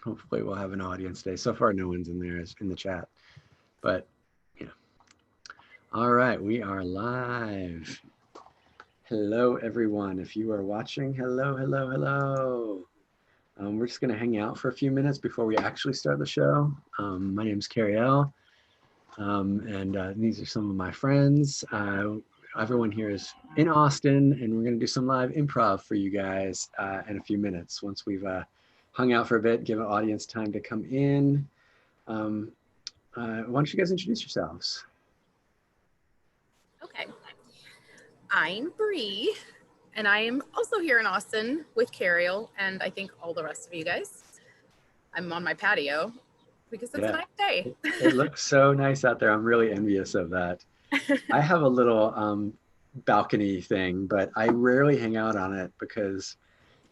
Hopefully we'll have an audience today. So far, no one's in there in the chat, but yeah. All right, we are live. Hello, everyone. If you are watching, hello, hello, hello. We're just going to hang out for a few minutes before we actually start the show. My name is Carrie L, and these are some of my friends. Everyone here is in Austin, and we're going to do some live improv for you guys in a few minutes once we've hung out for a bit, give an audience time to come in. Um, why don't you guys introduce yourselves? Okay. I'm Bree, and I am also here in Austin with Cariel and I think all the rest of you guys. I'm on my patio because it's a nice day. It looks so nice out there. I'm really envious of that. I have a little balcony thing, but I rarely hang out on it because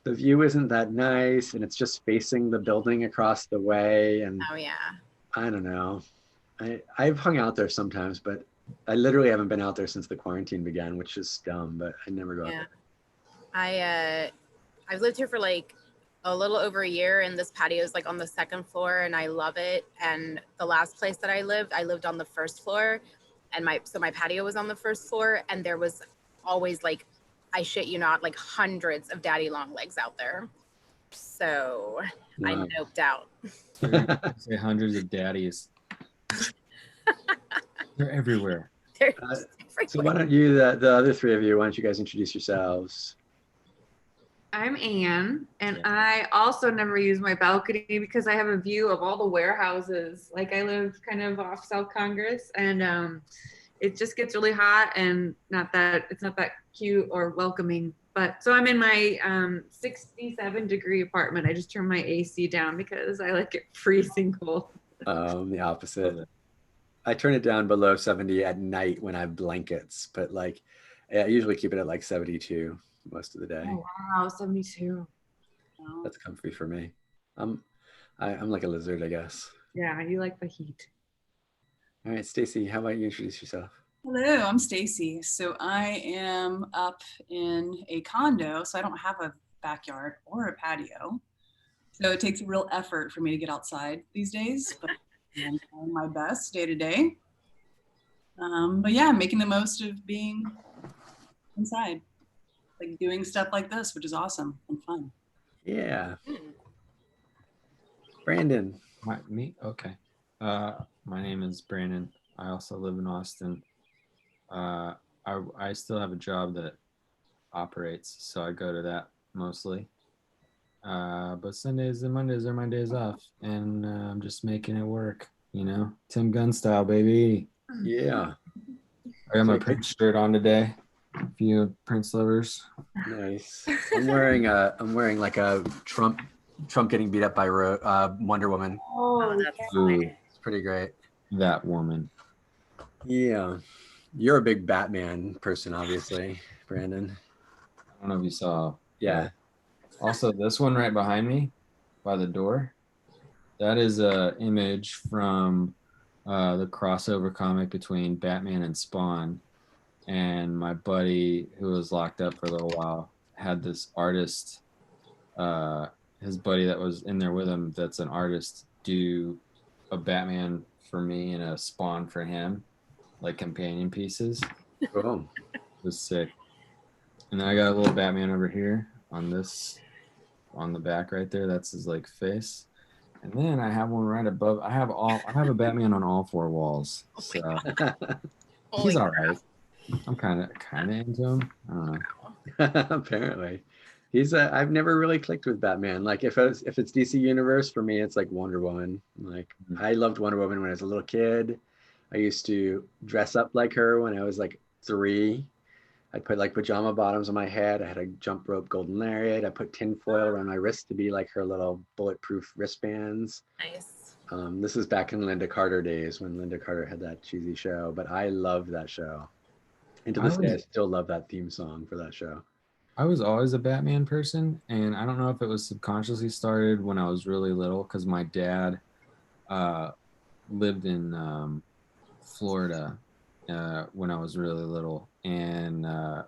the view isn't that nice and it's just facing the building across the way. And Oh, yeah. I don't know. I've hung out there sometimes, but I literally haven't been out there since the quarantine began, which is dumb, but I never go out there. I've lived here for like a little over a year, and this patio is like on the second floor, and I love it. And the last place that I lived on the first floor, and my patio was on the first floor, and there was always like, I shit you not, like hundreds of daddy long legs out there. So wow. I noped out. Say hundreds of daddies. They're everywhere. So why don't you, the other three of you, why don't you guys introduce yourselves? I'm Anne, and I also never use my balcony because I have a view of all the warehouses. Like I live kind of off South Congress, and it just gets really hot and it's not that cute or welcoming. But so I'm in my 67-degree apartment. I just turned my AC down because I like it freezing cold. The opposite. I turn it down below 70 at night when I have blankets, but like I usually keep it at like 72 most of the day. Oh, wow, 72. Wow. That's comfy for me. I'm like a lizard, I guess. Yeah, you like the heat. All right, Stacy, how about you introduce yourself? Hello, I'm Stacy. So I am up in a condo, so I don't have a backyard or a patio. So it takes a real effort for me to get outside these days, but I'm trying my best day to day. But yeah, I'm making the most of being inside, like doing stuff like this, which is awesome and fun. Yeah. Brandon. Me? Okay. My name is Brandon. I also live in Austin. I still have a job that operates, so I go to that mostly. But Sundays and Mondays are my days off, and I'm just making it work, you know? Tim Gunn style, baby. Yeah. I got my Prince shirt on today. A few Prince lovers. Nice. I'm wearing like a Trump getting beat up by Wonder Woman. Oh, that's nice. It's pretty great. That woman. Yeah. You're a big Batman person, obviously, Brandon. I don't know if you saw. Yeah. Also, this one right behind me by the door, that is a image from the crossover comic between Batman and Spawn. And my buddy, who was locked up for a little while, had this artist, his buddy that was in there with him, that's an artist, do a Batman for me and a Spawn for him, like companion pieces. Cool. It was sick. And then I got a little Batman over here on the back right there. That's his like face. And then I have one right above. I have a Batman on all four walls. So he's all right. I'm kind of into him. I don't know. Apparently, I've never really clicked with Batman. Like if it's DC Universe, for me, it's like Wonder Woman. Like I loved Wonder Woman when I was a little kid. I used to dress up like her when I was like 3. I'd put like pajama bottoms on my head. I had a jump rope golden lariat. I put tin foil around my wrist to be like her little bulletproof wristbands. Nice. This is back in Linda Carter days when Linda Carter had that cheesy show, but I loved that show. And to this day, I still love that theme song for that show. I was always a Batman person, and I don't know if it was subconsciously started when I was really little, because my dad lived in Florida when I was really little, and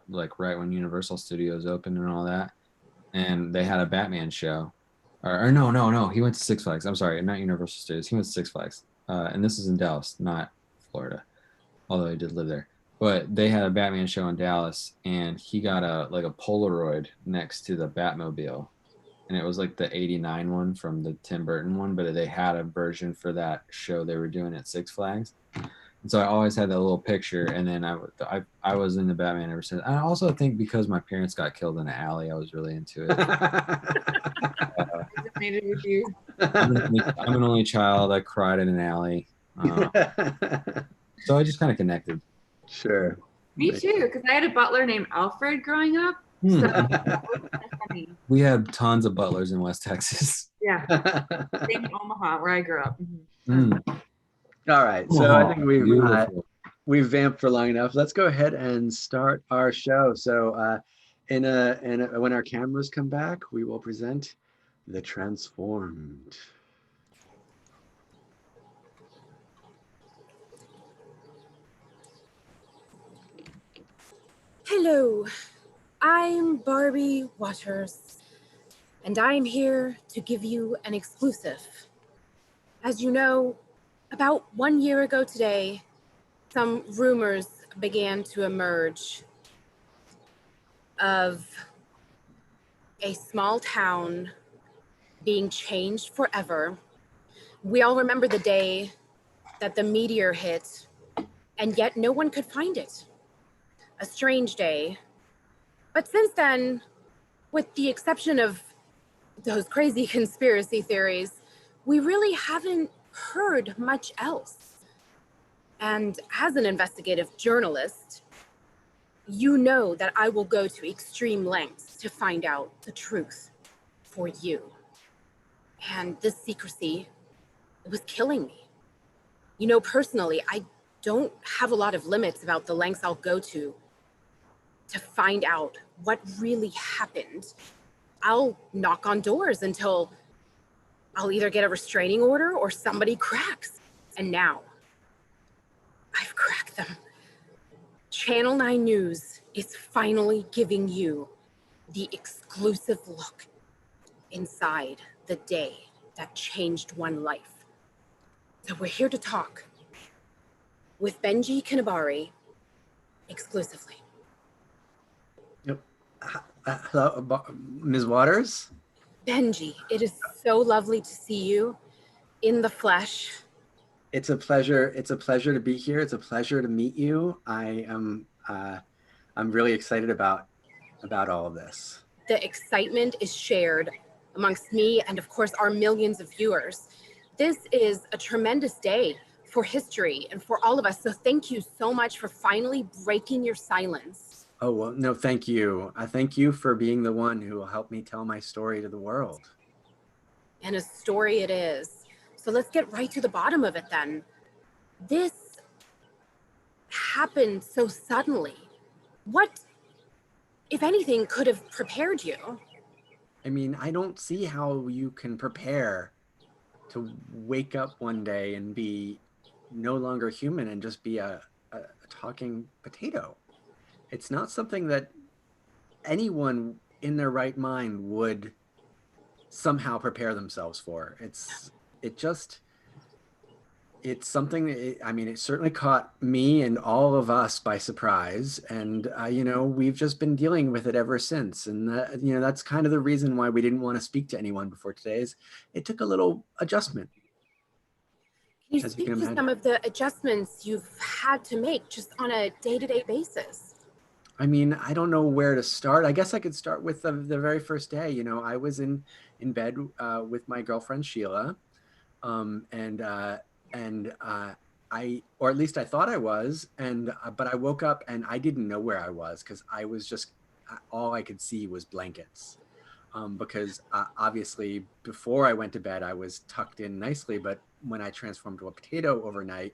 like right when Universal Studios opened and all that, and they had a Batman show, or no. He went to Six Flags. I'm sorry, not Universal Studios. He went to Six Flags. And this is in Dallas, not Florida, although he did live there. But they had a Batman show in Dallas, and he got a Polaroid next to the Batmobile, and it was like the '89 one from the Tim Burton one, but they had a version for that show they were doing at Six Flags. And so I always had that little picture, and then I was into Batman ever since. I also think because my parents got killed in an alley, I was really into it. Resonated with you. I'm an only child. I cried in an alley, so I just kind of connected. Sure. Me too, because I had a butler named Alfred growing up. So that was funny. We had tons of butlers in West Texas. Yeah, same in Omaha where I grew up. All right, so I think we've vamped for long enough. Let's go ahead and start our show. So when our cameras come back, we will present The Transformed. Hello, I'm Barbie Waters, and I'm here to give you an exclusive. As you know, about 1 year ago today, some rumors began to emerge of a small town being changed forever. We all remember the day that the meteor hit, and yet no one could find it. A strange day. But since then, with the exception of those crazy conspiracy theories, we really haven't heard much else. And as an investigative journalist, you know that I will go to extreme lengths to find out the truth for you. And this secrecy, it was killing me. You know, personally, I don't have a lot of limits about the lengths I'll go to find out what really happened. I'll knock on doors until I'll either get a restraining order or somebody cracks. And now, I've cracked them. Channel 9 News is finally giving you the exclusive look inside the day that changed one life. So we're here to talk with Benji Kanabari exclusively. Yep. Hello, Ms. Waters? Benji, it is so lovely to see you in the flesh. It's a pleasure. It's a pleasure to be here. It's a pleasure to meet you. I'm really excited about all of this. The excitement is shared amongst me and, of course, our millions of viewers. This is a tremendous day for history and for all of us. So thank you so much for finally breaking your silence. Oh, well, no, thank you. I thank you for being the one who will help me tell my story to the world. And a story it is. So let's get right to the bottom of it then. This happened so suddenly. What, if anything, could have prepared you? I mean, I don't see how you can prepare to wake up one day and be no longer human and just be a talking potato. It's not something that anyone in their right mind would somehow prepare themselves for. It's something, I mean, it certainly caught me and all of us by surprise. And, you know, we've just been dealing with it ever since. And, you know, that's kind of the reason why we didn't want to speak to anyone before today is it took a little adjustment. Can you speak to some of the adjustments you've had to make just on a day-to-day basis? I mean, I don't know where to start. I guess I could start with the very first day. You know, I was in bed with my girlfriend, Sheila. Or at least I thought I was. But I woke up and I didn't know where I was because I was just, all I could see was blankets. Because obviously before I went to bed, I was tucked in nicely. But when I transformed to a potato overnight,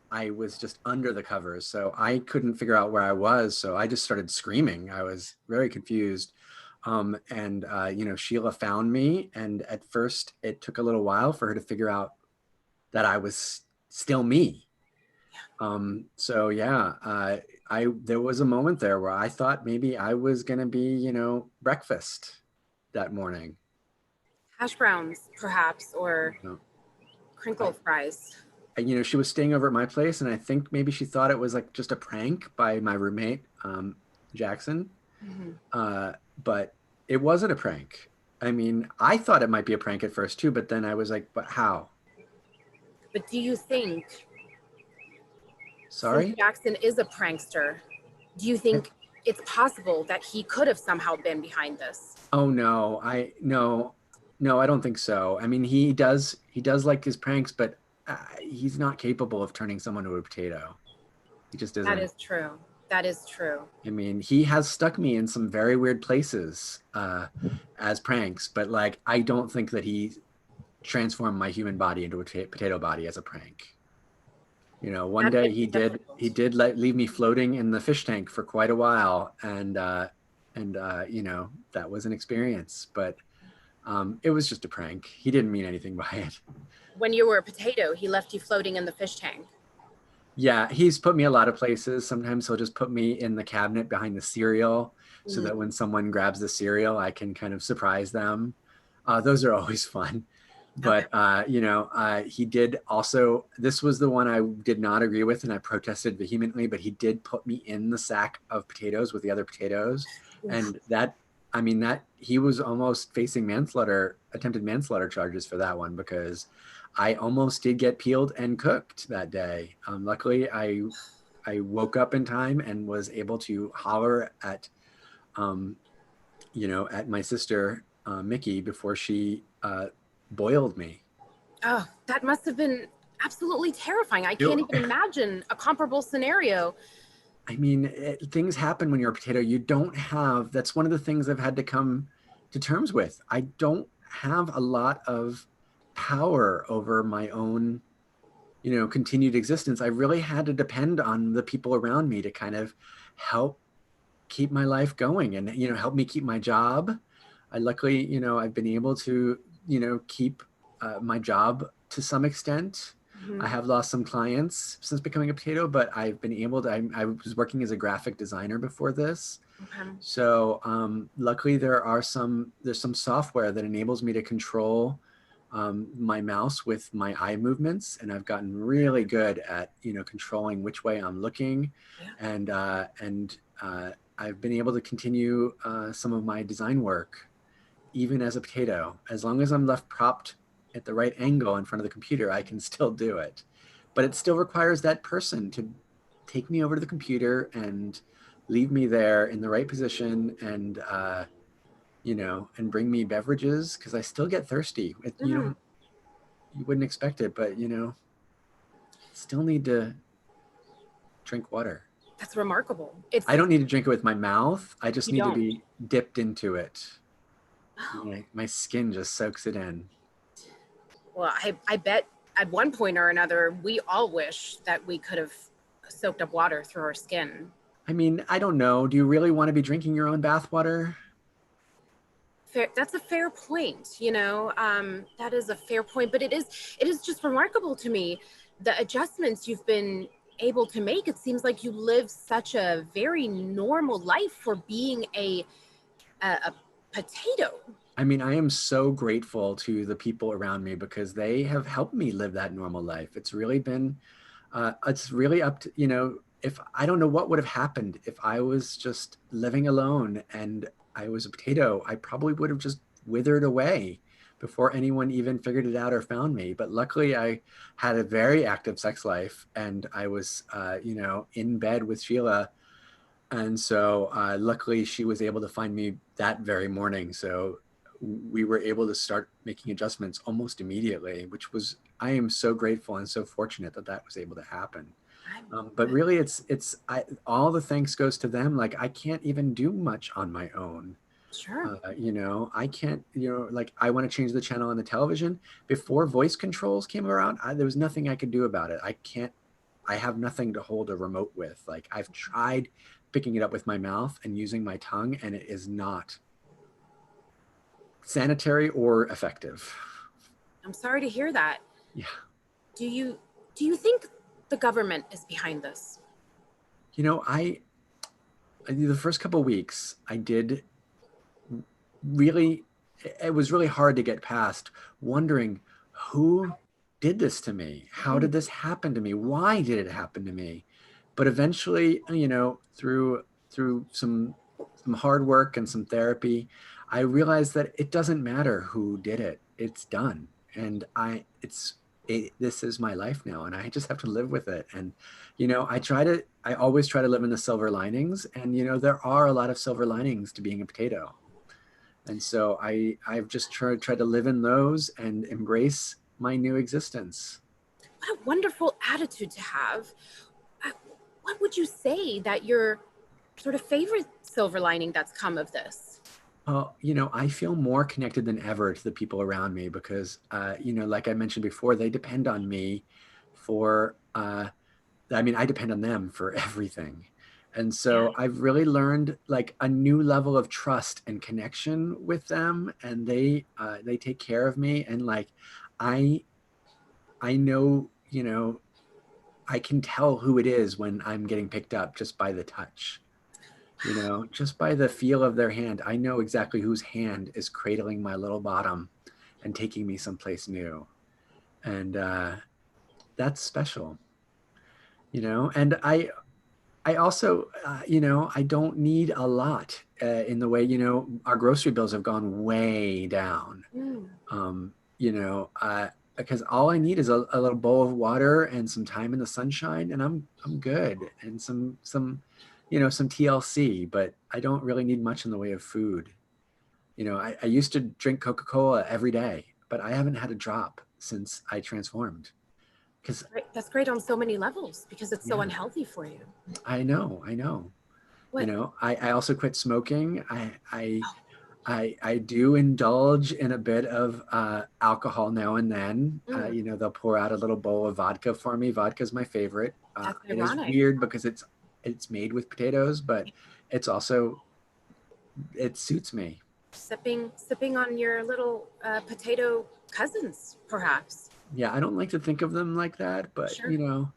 I was just under the covers. So I couldn't figure out where I was. So I just started screaming. I was very confused. You know, Sheila found me. And at first it took a little while for her to figure out that I was still me. So yeah, there was a moment there where I thought maybe I was going to be, you know, breakfast that morning. Hash browns, perhaps, or No. crinkle fries. And, she was staying over at my place, and I think maybe she thought it was like just a prank by my roommate, Jackson. But it wasn't a prank. I mean, I thought it might be a prank at first too, but then I was like, but how? But do you think, Sorry? since Jackson is a prankster, do you think it's possible that he could have somehow been behind this? Oh no, no, I don't think so. I mean, he does like his pranks, but he's not capable of turning someone to a potato. He just isn't. That is true. That is true. I mean, he has stuck me in some very weird places as pranks, but like, I don't think that he transformed my human body into a potato body as a prank. One day he did leave me floating in the fish tank for quite a while, and that was an experience, but it was just a prank. He didn't mean anything by it. When you were a potato, he left you floating in the fish tank. Yeah, he's put me a lot of places. Sometimes he'll just put me in the cabinet behind the cereal so that when someone grabs the cereal, I can kind of surprise them. Those are always fun. But, he did also, this was the one I did not agree with and I protested vehemently, but he did put me in the sack of potatoes with the other potatoes. And that he was almost facing attempted manslaughter charges for that one, because I almost did get peeled and cooked that day. Luckily, I woke up in time and was able to holler at, at my sister, Mickey, before she boiled me. Oh, that must have been absolutely terrifying. I can't even imagine a comparable scenario. I mean, things happen when you're a potato. You don't have, that's one of the things I've had to come to terms with. I don't have a lot of power over my own, continued existence. I really had to depend on the people around me to kind of help keep my life going and, help me keep my job. Luckily, I've been able to, keep my job to some extent. I have lost some clients since becoming a potato, but I've been able to, I was working as a graphic designer before this. So luckily there's some software that enables me to control my mouse with my eye movements. And I've gotten really good at, controlling which way I'm looking. And I've been able to continue some of my design work, even as a potato. As long as I'm left propped at the right angle in front of the computer, I can still do it. But it still requires that person to take me over to the computer and leave me there in the right position and, and bring me beverages, because I still get thirsty. You wouldn't expect it, but, still need to drink water. That's remarkable. I don't need to drink it with my mouth. I just need to don't. be dipped into it. My skin just soaks it in. Well, I bet at one point or another, we all wish that we could have soaked up water through our skin. I mean, I don't know. Do you really want to be drinking your own bath water? Fair, that's a fair point. That is a fair point. But it is just remarkable to me, the adjustments you've been able to make. It seems like you live such a very normal life for being a potato. I mean, I am so grateful to the people around me because they have helped me live that normal life. It's really been, it's really up to, if I don't know what would have happened if I was just living alone and I was a potato, I probably would have just withered away before anyone even figured it out or found me. But luckily I had a very active sex life and I was, in bed with Sheila. And so luckily she was able to find me that very morning. So we were able to start making adjustments almost immediately, which was, I am so grateful and so fortunate that that was able to happen. But really all the thanks goes to them. Like I can't even do much on my own. Sure. I can't, like I want to change the channel on the television. Before voice controls came around, there was nothing I could do about it. I have nothing to hold a remote with. Like I've tried picking it up with my mouth and using my tongue, and it is not sanitary or effective. I'm sorry to hear that. Yeah. Do you think the government is behind this? The first couple of weeks I did really it was really hard to get past wondering who did this to me? How did this happen to me? Why did it happen to me? But eventually, through some hard work and some therapy, I realized that it doesn't matter who did it. It's done. And this is my life now, and I just have to live with it. And, I always try to live in the silver linings, and, there are a lot of silver linings to being a potato. And so I've just tried to live in those and embrace my new existence. What a wonderful attitude to have. Uh, What would you say that your sort of favorite silver lining that's come of this? I feel more connected than ever to the people around me because, like I mentioned before, they depend on me I depend on them for everything. And so I've really learned like a new level of trust and connection with them, and they take care of me. And like, I, I know, I can tell who it is when I'm getting picked up just by the touch. Just by the feel of their hand, I know exactly whose hand is cradling my little bottom and taking me someplace new. And that's special, and I also, I don't need a lot in the way, our grocery bills have gone way down. Mm. Because all I need is a little bowl of water and some time in the sunshine, and I'm good. And some TLC, but I don't really need much in the way of food. I used to drink Coca-Cola every day, but I haven't had a drop since I transformed. Because That's great on so many levels because it's so Yeah. unhealthy for you. I know. What? I also quit smoking. I do indulge in a bit of alcohol now and then. They'll pour out a little bowl of vodka for me. Vodka's my favorite. That's It is ironic. weird because it's made with potatoes, but it suits me. Sipping on your little potato cousins, perhaps. Yeah, I don't like to think of them like that, but Sure.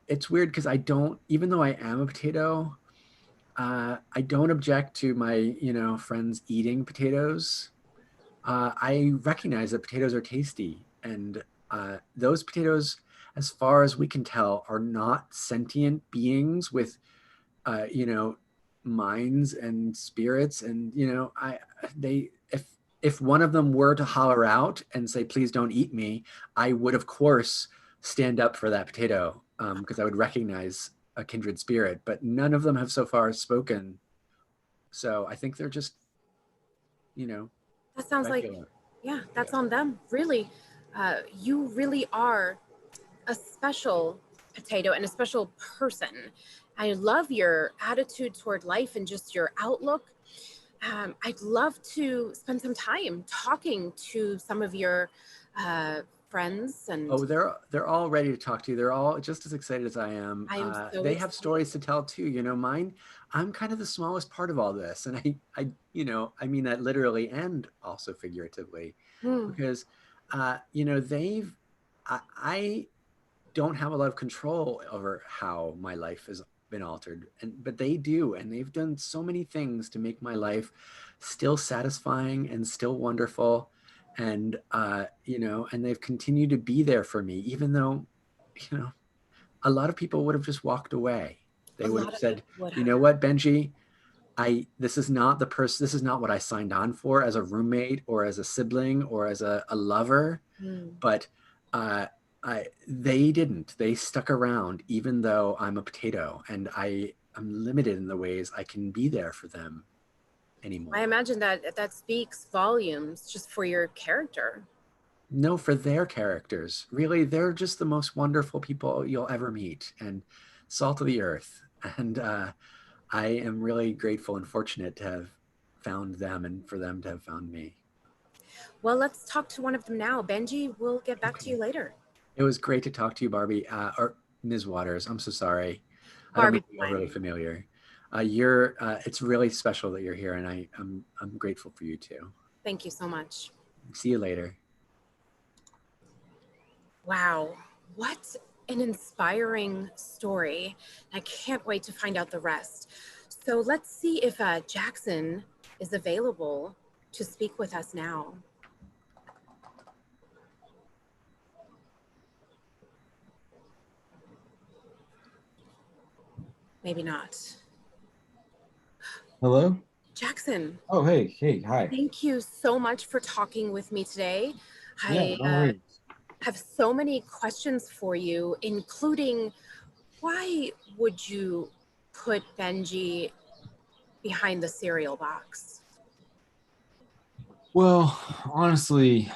it's weird because I don't, even though I am a potato, I don't object to my, friends eating potatoes. I recognize that potatoes are tasty, and those potatoes, as far as we can tell, are not sentient beings with, minds and spirits. And they if one of them were to holler out and say, "Please don't eat me," I would, of course, stand up for that potato because I would recognize a kindred spirit. But none of them have so far spoken. So I think they're just, That sounds like, regular. yeah, that's Yeah. on them. Really, you really are a special potato and a special person. I love your attitude toward life and just your outlook. I'd love to spend some time talking to some of your friends, and Oh, they're all ready to talk to you. They're all just as excited as I am. I am so They have excited. stories to tell too. Mine. I'm kind of the smallest part of all this, and I mean that literally and also figuratively, Hmm. because, I don't have a lot of control over how my life has been altered, but they do, and they've done so many things to make my life still satisfying and still wonderful. And and they've continued to be there for me, even though, you know a lot of people would have just walked away. A They would lot have of said, people would "You have. know what, Benji, this is not what I signed on for as a roommate or as a sibling or as a lover." Hmm. But they didn't. They stuck around, even though I'm a potato, and I'm limited in the ways I can be there for them I anymore. imagine that speaks volumes just for your character. No, for their characters. Really, they're just the most wonderful people you'll ever meet, and salt of the earth. And I am really grateful and fortunate to have found them and for them to have found me. Well, let's talk to one of them now. Benji, we'll get back to you Okay. later. It was great to talk to you, Barbie, or Ms. Waters. I'm so sorry. I don't Barbie, mean to feel really familiar. It's really special that you're here, and I'm grateful for you too. thank you so much. See you later. Wow, what an inspiring story. I can't wait to find out the rest. So let's see if Jackson is available to speak with us now. Maybe not. Hello? Jackson, Oh, hey, hi. thank you so much for talking with me today. Yeah, no worries. Have so many questions for you, including why would you put Benji behind the cereal box? Well, honestly,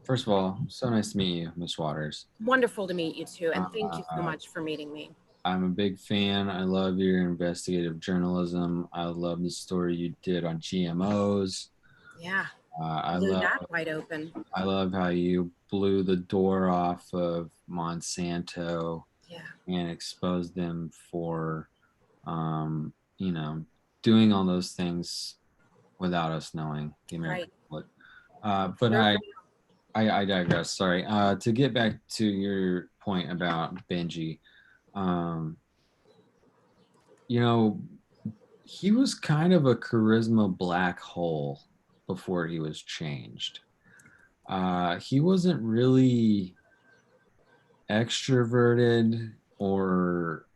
first of all, so nice to meet you, Miss Waters. Wonderful to meet you too, and thank you so Uh, much for meeting me. I'm a big fan. I love your investigative journalism. I love the story you did on GMOs. Yeah, I blew love that wide open. I love how you blew the door off of Monsanto Yeah, and exposed them for, you know, doing all those things without us knowing, the American right. public. But Sure. I digress. Sorry. To get back to your point about Benji, um, you know, he was kind of a charisma black hole before he was changed. He wasn't really extroverted, or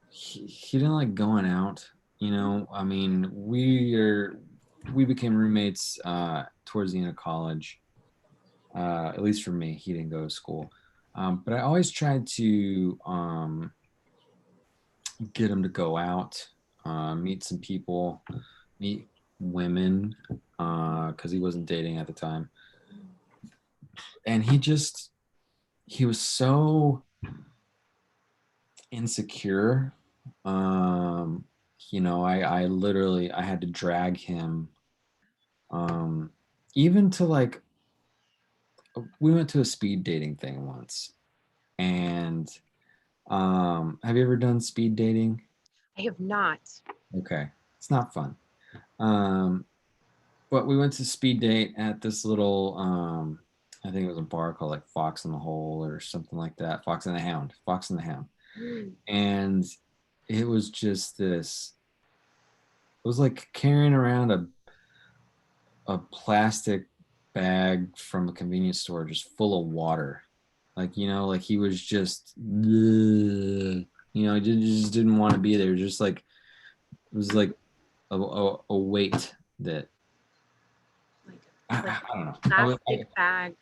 he didn't like going out. I mean, we became roommates towards the end of college. At least for me, he didn't go to school. But I always tried to get him to go out, meet some people, meet women, because he wasn't dating at the time. And he was so insecure. Um, I literally I had to drag him, um, even to like we went to a speed dating thing once. And have you ever done speed dating? I have not. Okay, it's not fun. Um, but we went to speed date at this little, I think it was a bar called like Fox in the Hole or something like that. Fox and the Hound. Mm. And it was just this, it was like carrying around a plastic bag from a convenience store just full of water. Like, like he was just, he just didn't want to be there. Just like, it was like a weight that I don't know. Plastic bag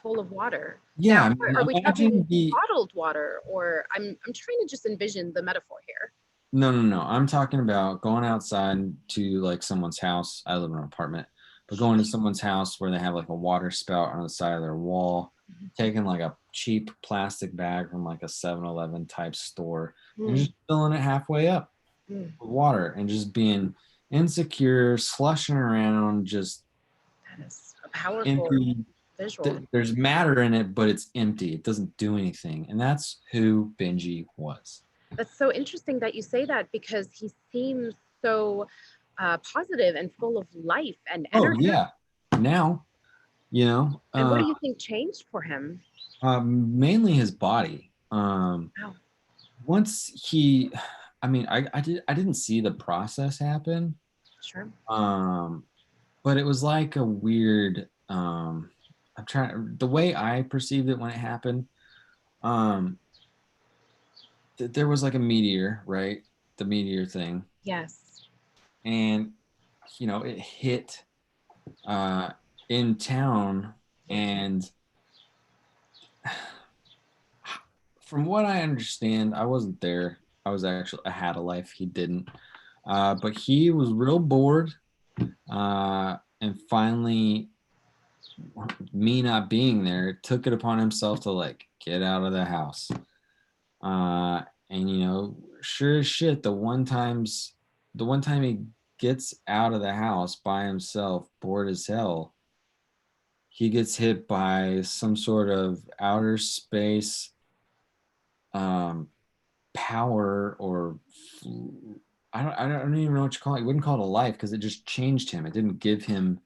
full of water. Yeah, Now, I mean, are we imagine talking bottled water, or I'm trying to just envision the metaphor here. No. I'm talking about going outside to like someone's house. I live in an apartment, but going to someone's house where they have like a water spout on the side of their wall, taking like a cheap plastic bag from like a 7-Eleven type store and just filling it halfway up with water and just being insecure, slushing around, just That is a powerful empty. visual. There's matter in it, but it's empty. It doesn't do anything. And that's who Benji was. That's so interesting that you say that, because he seems so positive and full of life and energy. Oh yeah. Now, And what do you think changed for him? mainly his body. Wow. Once I mean, I didn't see the process happen. Sure. But it was like a weird, the way I perceived it when it happened. There was like a meteor, right? The meteor thing. Yes. And it hit in town, and from what I understand, I wasn't there. I had a life. He didn't. But he was real bored. And finally, me not being there, took it upon himself to like get out of the house. And sure as shit, the one time he gets out of the house by himself, bored as hell, he gets hit by some sort of outer space power, or I don't even know what you call it. You wouldn't call it a life, because it just changed him. It didn't give him.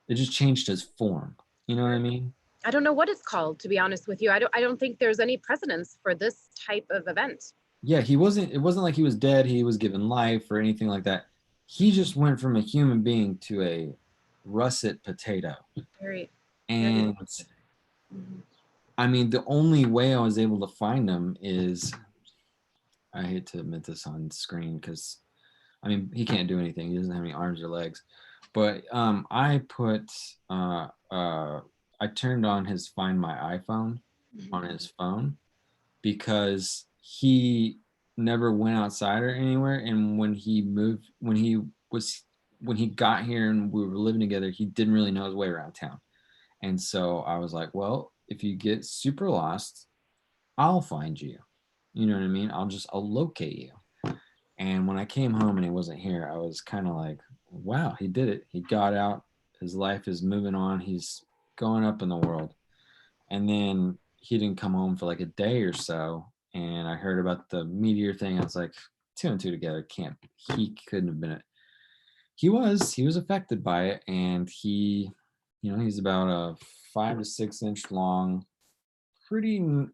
It just changed his form. You know what I mean? I don't know what it's called, to be honest with you. I don't think there's any precedence for this type of event. Yeah, it wasn't like he was dead. He was given life or anything like that. he just went from a human being to a russet potato. Very, And Mhm. I mean, the only way I was able to find him is, I hate to admit this on screen because, I mean, he can't do anything. He doesn't have any arms or legs. But I turned on his Find My iPhone on his phone because he never went outside or anywhere. And when he got here and we were living together, he didn't really know his way around town. And so I was like, well, if you get super lost, I'll find you. You know what I mean? I'll locate you. And when I came home and he wasn't here, I was kind of like, wow, he did it. He got out. His life is moving on. He's going up in the world. And then he didn't come home for like a day or so. And I heard about the meteor thing. I was like, two and two together can't, he couldn't have been it. He was affected by it. And he's about a 5 to 6 inch long, pretty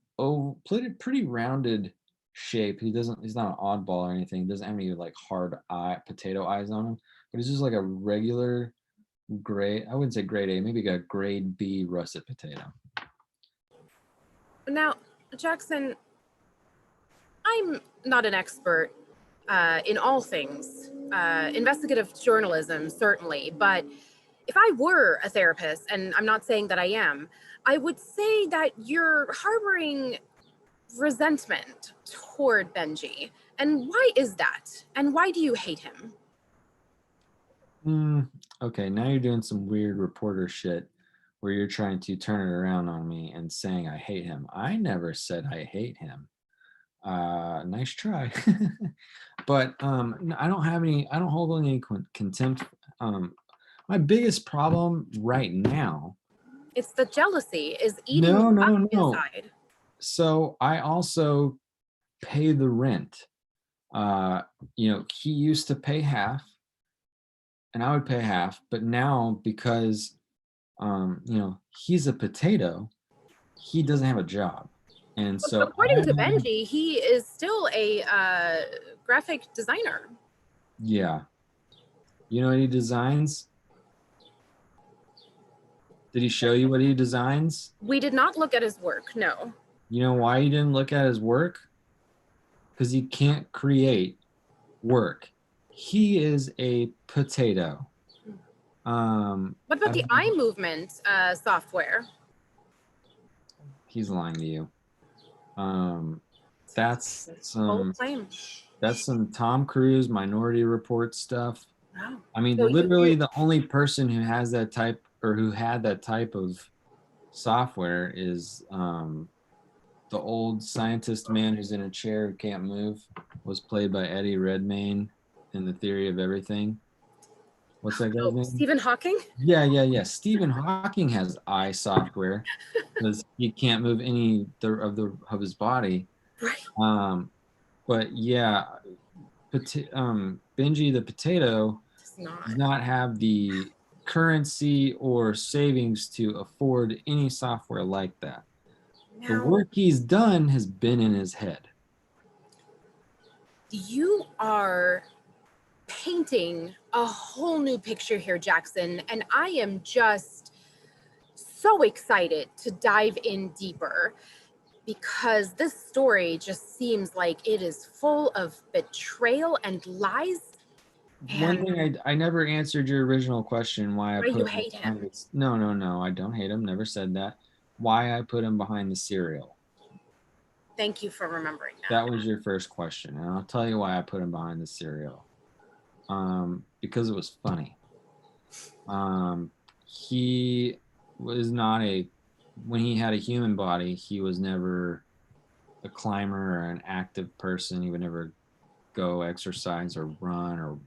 rounded shape. He's not an oddball or anything. He doesn't have any like hard potato eyes on him, but he's just like a regular grade. I wouldn't say grade A, maybe a grade B russet potato. Now, Jackson, I'm not an expert in all things, investigative journalism, certainly, but if I were a therapist, and I'm not saying that I am, I would say that you're harboring resentment toward Benji. And why is that? And why do you hate him? Okay, now you're doing some weird reporter shit where you're trying to turn it around on me and saying I hate him. I never said I hate him. Nice try. But I don't hold any contempt. My biggest problem right now, It's the jealousy is eating you up inside. So I also pay the rent. He used to pay half and I would pay half, but now because he's a potato, he doesn't have a job. And so according to Benji, he is still a graphic designer. Yeah. You know what he designs? Did he show you what he designs? We did not look at his work, no. You know why you didn't look at his work? Because he can't create work. He is a potato. What about the eye movement software? He's lying to you. That's some Tom Cruise Minority Report stuff. Wow. I mean, so literally the only person who has that type or who had that type of software is the old scientist man who's in a chair who can't move, was played by Eddie Redmayne in The Theory of Everything. What's that guy's name? Stephen Hawking? Yeah. Stephen Hawking has eye software because he can't move any of his body. Right. But yeah, Benji the potato does not have the currency or savings to afford any software like that. The work he's done has been in his head. You are painting a whole new picture here, Jackson, and I am just so excited to dive in deeper because this story just seems like it is full of betrayal and lies. One thing I never answered your original question, why you hate him. No, I don't hate him, never said that. Why I put him behind the cereal. Thank you for remembering that. That was your first question, and I'll tell you why I put him behind the cereal. Because it was funny. He was not when he had a human body, he was never a climber or an active person. He would never go exercise or run or,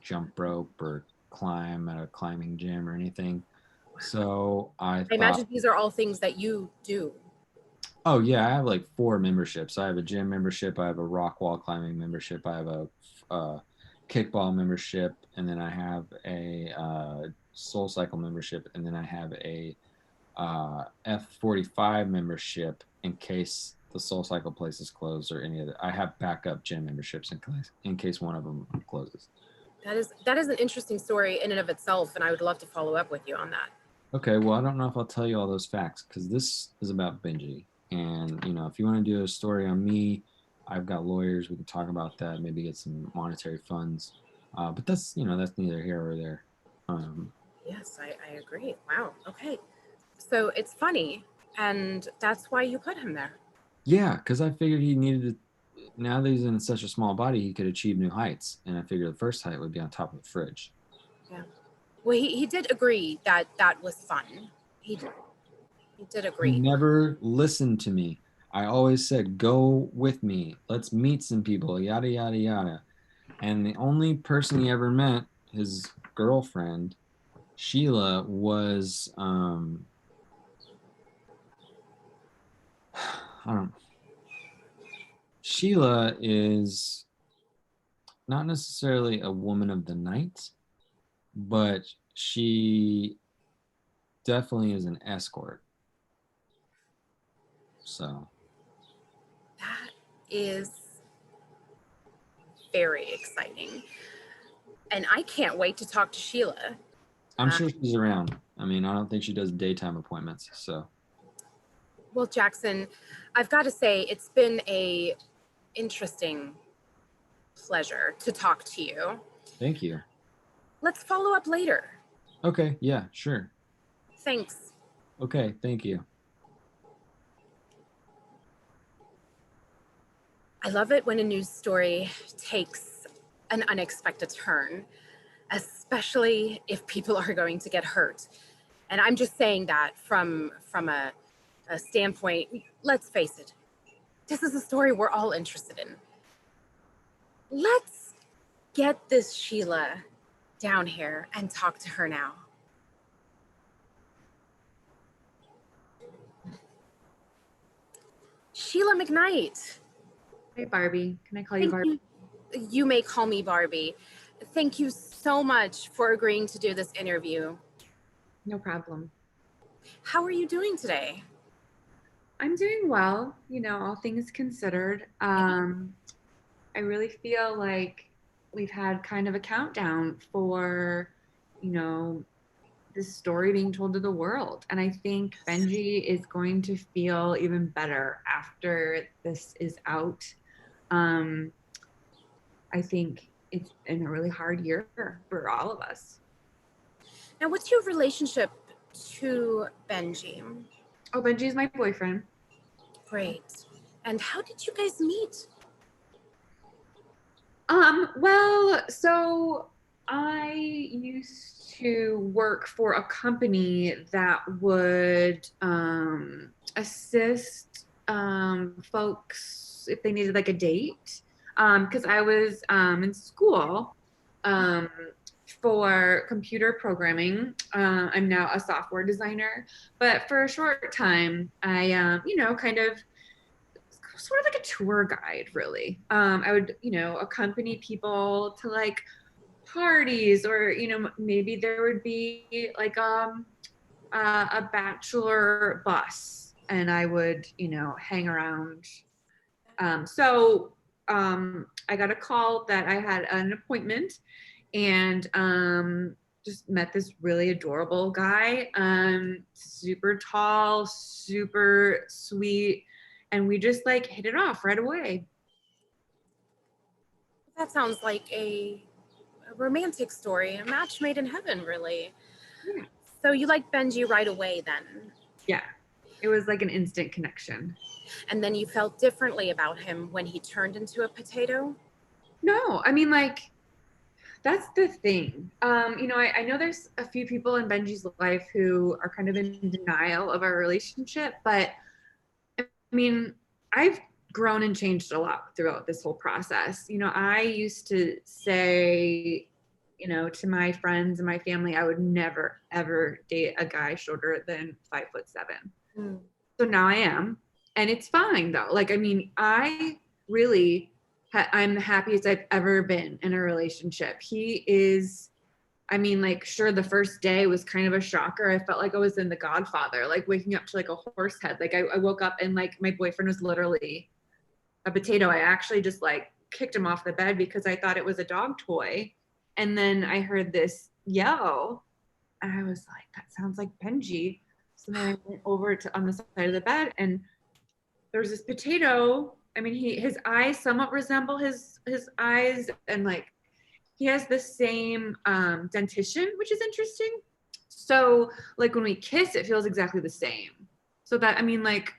jump rope or climb at a climbing gym or anything. So I imagine these are all things that you do. Oh yeah, I have like 4 memberships. I have a gym membership, I have a rock wall climbing membership, I have a kickball membership, and then I have a Soul Cycle membership, and then I have a F45 membership in case the Soul Cycle place is closed or any of that. I have backup gym memberships in case one of them closes. That is an interesting story in and of itself, and I would love to follow up with you on that. Okay, well, I don't know if I'll tell you all those facts because this is about Benji. And, if you want to do a story on me, I've got lawyers. We can talk about that, maybe get some monetary funds. But that's neither here or there. Yes, I agree. Wow. Okay. So it's funny, and that's why you put him there. Yeah, because I figured he needed to, now that he's in such a small body, he could achieve new heights. And I figured the first height would be on top of the fridge. Yeah. Well, he did agree that that was fun. He did He agree. never listened to me. I always said, go with me. Let's meet some people, yada, yada, yada. And the only person he ever met, his girlfriend, Sheila, was, I don't know. Sheila is not necessarily a woman of the night, but she definitely is an escort. So That is very exciting. And I can't wait to talk to Sheila. I'm sure she's around. I mean, I don't think she does daytime appointments. So, Well, Jackson, I've got to say it's been a interesting pleasure to talk to you. thank you. Let's follow up later. Okay, yeah, sure. Thanks. Okay, thank you. I love it when a news story takes an unexpected turn, especially if people are going to get hurt. And I'm just saying that from a standpoint, let's face it, this is a story we're all interested in. Let's get this Sheila down here and talk to her now. Sheila McKnight. Hey, Barbie. Can I call you Barbie? You may call me Barbie. Thank you so much for agreeing to do this interview. No problem. How are you doing today? I'm doing well, all things considered. I really feel like we've had kind of a countdown for, this story being told to the world. And I think Benji is going to feel even better after this is out. I think it's been a really hard year for all of us. Now, what's your relationship to Benji? Oh, Benji's my boyfriend. Great. And how did you guys meet? Well, so I used to work for a company that would assist folks if they needed like a date. Because I was in school for computer programming. I'm now a software designer, but for a short time, I, kind of sort of like a tour guide, really. I would, accompany people to like parties, or maybe there would be like a bachelor bus, and I would, hang around. So I got a call that I had an appointment, and just met this really adorable guy, super tall, super sweet, and we just like hit it off right away. That sounds like a romantic story, a match made in heaven, really. Yeah. So you liked Benji right away then? Yeah, it was like an instant connection. And then you felt differently about him when he turned into a potato? No, I mean, like, that's the thing. I know there's a few people in Benji's life who are kind of in denial of our relationship, but I mean, I've grown and changed a lot throughout this whole process. I used to say, to my friends and my family, I would never, ever date a guy shorter than 5'7". Mm. So now I am, and it's fine though. Like, I mean, I really, I'm the happiest I've ever been in a relationship. He is, I mean, like, sure, the first day was kind of a shocker. I felt like I was in The Godfather, like waking up to like a horse head. Like I woke up and like my boyfriend was literally a potato. I actually just like kicked him off the bed because I thought it was a dog toy. And then I heard this yell, and I was like, that sounds like Benji. So then I went over to on the side of the bed, and there's this potato. I mean, his eyes somewhat resemble his eyes, and like he has the same dentition, which is interesting. So like when we kiss, it feels exactly the same. So that, I mean, like,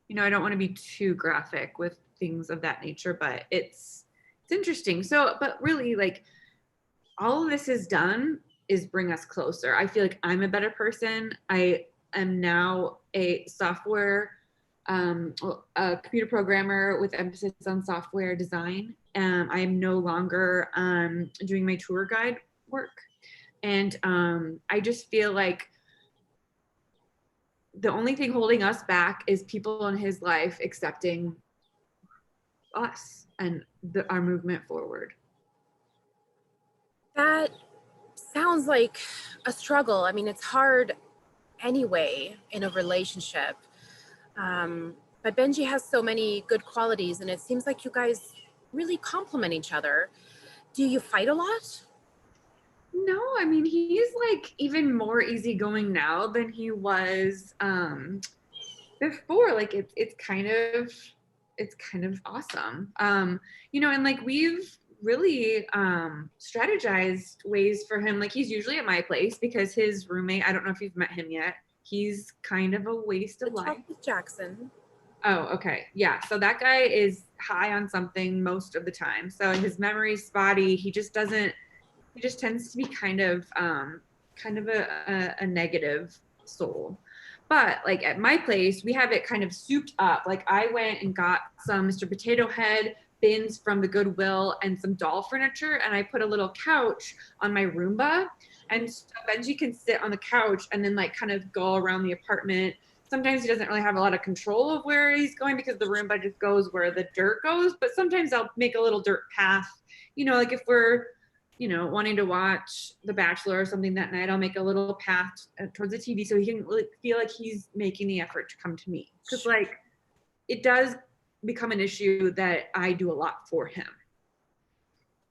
you know, I don't want to be too graphic with things of that nature, but it's interesting. So, but really, like, all of this has done is bring us closer. I feel like I'm a better person. I am now a software, a computer programmer with emphasis on software design. I am no longer doing my tour guide work. And I just feel like the only thing holding us back is people in his life accepting us and our movement forward. That sounds like a struggle. I mean, it's hard anyway in a relationship. But Benji has so many good qualities, and it seems like you guys really complement each other. Do you fight a lot? No, I mean, he's like even more easygoing now than he was before. Like it's kind of awesome. You know, and like we've really strategized ways for him. Like he's usually at my place because his roommate, I don't know if you've met him yet, he's kind of a waste of life. Jackson. Oh, okay. Yeah. So that guy is high on something most of the time. So his memory's spotty. He just tends to be kind of a negative soul. But like at my place, we have it kind of souped up. Like I went and got some Mr. Potato Head bins from the Goodwill and some doll furniture, and I put a little couch on my Roomba, and so Benji can sit on the couch and then like kind of go around the apartment. Sometimes he doesn't really have a lot of control of where he's going because the Roomba just goes where the dirt goes, but sometimes I'll make a little dirt path. You know, like if we're, you know, wanting to watch The Bachelor or something that night, I'll make a little path towards the TV so he can really feel like he's making the effort to come to me. Because like it does become an issue that I do a lot for him.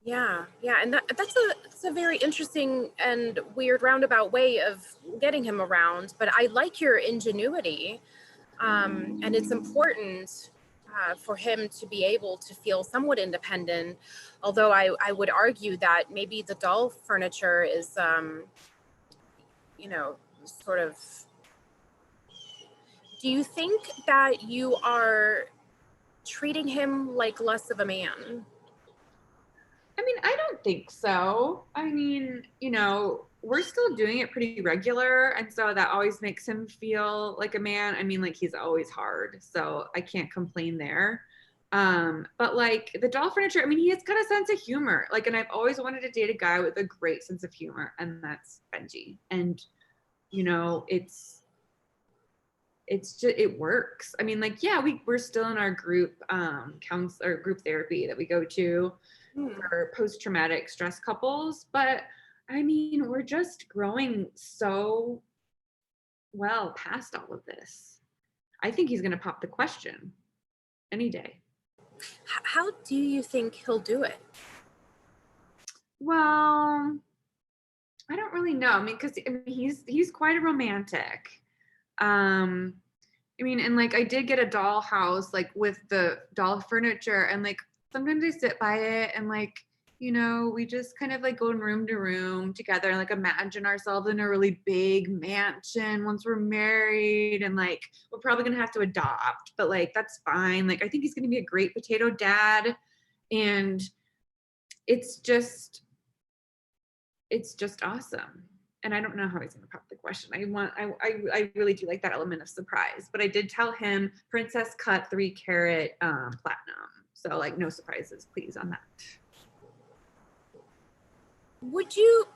Yeah, and that's a very interesting and weird roundabout way of getting him around. But I like your ingenuity, and it's important for him to be able to feel somewhat independent. Although I would argue that maybe the doll furniture is, you know, sort of. Do you think that you are treating him like less of a man? I mean, I don't think so. I mean, you know, we're still doing it pretty regular. And so that always makes him feel like a man. I mean, like he's always hard. So I can't complain there. But like the doll furniture, I mean, he has got a sense of humor. Like, and I've always wanted to date a guy with a great sense of humor. And that's Benji. And, you know, it's just, it works. I mean, like, yeah, we're still in our group counselor group therapy that we go to for post-traumatic stress couples, but I mean, we're just growing so well past all of this. I think he's going to pop the question any day. How do you think he'll do it? Well, I don't really know. I mean, because I mean, he's quite a romantic. I mean, and like I did get a doll house like with the doll furniture, and like sometimes I sit by it and like, you know, we just kind of like go in room to room together and like imagine ourselves in a really big mansion once we're married, and like we're probably gonna have to adopt, but like that's fine. Like I think he's gonna be a great potato dad, and it's just awesome. And I don't know how he's gonna pop the question. I really do like that element of surprise, but I did tell him princess cut 3-carat platinum. So like no surprises, please, on that. Would you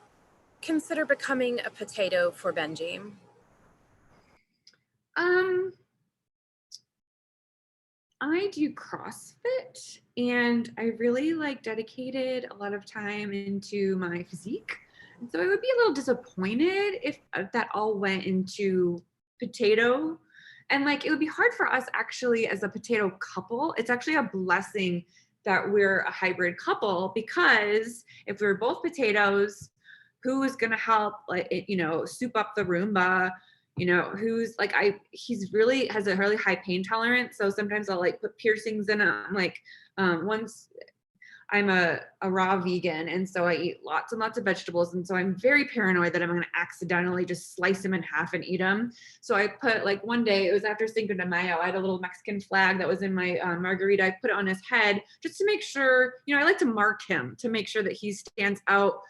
consider becoming a potato for Benji? I do CrossFit, and I really like dedicated a lot of time into my physique. And so I would be a little disappointed if that all went into potato. And like it would be hard for us actually as a potato couple. It's actually a blessing that we're a hybrid couple, because if we're both potatoes, who is going to help, like, soup up the Roomba? Who's like, he's really has a really high pain tolerance. So sometimes I'll like put piercings in him. Like, once I'm a raw vegan, and so I eat lots and lots of vegetables, and so I'm very paranoid that I'm going to accidentally just slice him in half and eat him. So I put, like, one day, it was after Cinco de Mayo, I had a little Mexican flag that was in my margarita. I put it on his head just to make sure, I like to mark him to make sure that he stands out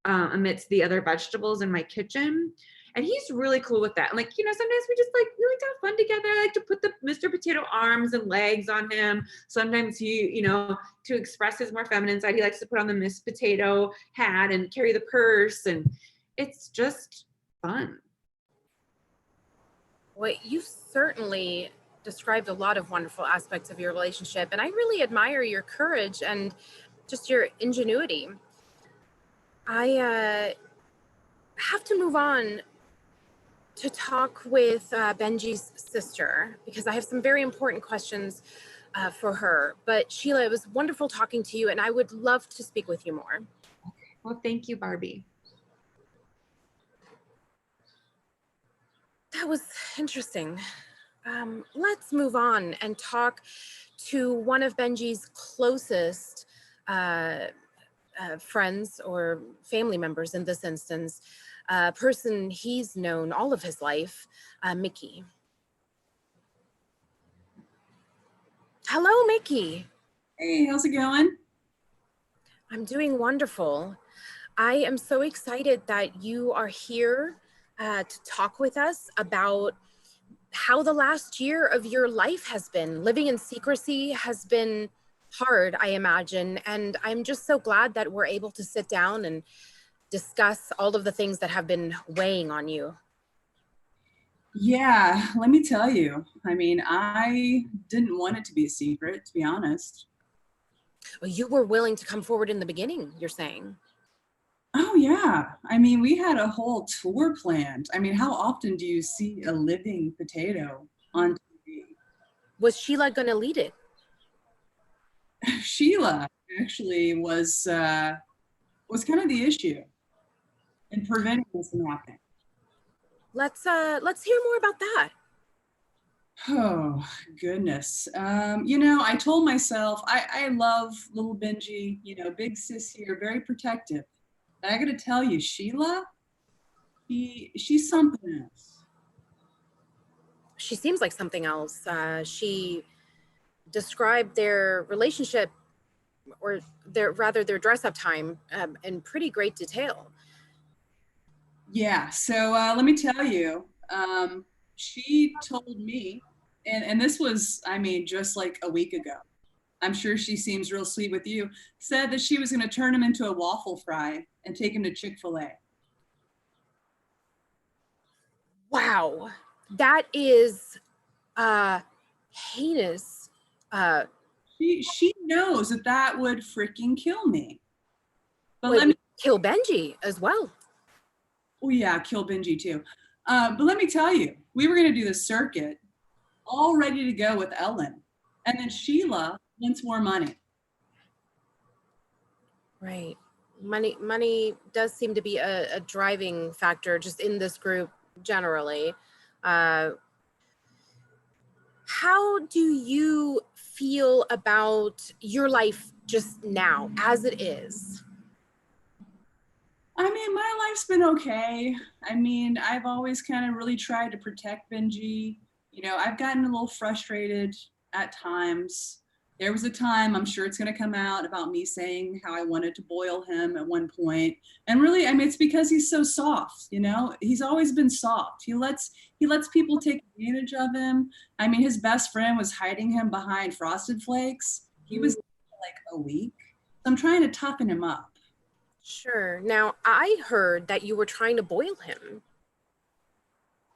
amidst the other vegetables in my kitchen. And he's really cool with that. And like, sometimes we like to have fun together. I like to put the Mr. Potato arms and legs on him. Sometimes he, to express his more feminine side, he likes to put on the Miss Potato hat and carry the purse. And it's just fun. Well, you certainly described a lot of wonderful aspects of your relationship. And I really admire your courage and just your ingenuity. I have to move on to talk with Benji's sister, because I have some very important questions for her. But Sheila, it was wonderful talking to you, and I would love to speak with you more. Well, thank you, Barbie. That was interesting. Let's move on and talk to one of Benji's closest friends or family members in this instance, a person he's known all of his life, Mickey. Hello, Mickey. Hey, how's it going? I'm doing wonderful. I am so excited that you are here to talk with us about how the last year of your life has been. Living in secrecy has been hard, I imagine, and I'm just so glad that we're able to sit down and discuss all of the things that have been weighing on you. Yeah, let me tell you. I mean, I didn't want it to be a secret, to be honest. Well, you were willing to come forward in the beginning, you're saying. Oh, yeah. I mean, we had a whole tour planned. I mean, how often do you see a living potato on TV? Was Sheila going to lead it? Sheila actually was kind of the issue in preventing this from happening. Let's hear more about that. Oh, goodness. I told myself I love little Benji, big sis here, very protective. But I got to tell you, Sheila, she's something else. She seems like something else. She described their relationship, or their dress-up time, in pretty great detail. Yeah, so let me tell you, she told me, and this was, I mean, just like a week ago. I'm sure she seems real sweet with you, said that she was going to turn him into a waffle fry and take him to Chick-fil-A. Wow, that is heinous. She knows that would freaking kill me. But let me kill Benji as well. Oh yeah, kill Benji too. But let me tell you, we were going to do the circuit, all ready to go with Ellen, and then Sheila wants more money. Right, money does seem to be a driving factor just in this group generally. How do you feel about your life just now as it is? I mean, my life's been okay. I mean, I've always kind of really tried to protect Benji. I've gotten a little frustrated at times. There was a time, I'm sure it's going to come out, about me saying how I wanted to boil him at one point. And really, I mean, it's because he's so soft, He's always been soft. He lets people take advantage of him. I mean, his best friend was hiding him behind Frosted Flakes. He was like a week. So I'm trying to toughen him up. Sure. Now, I heard that you were trying to boil him.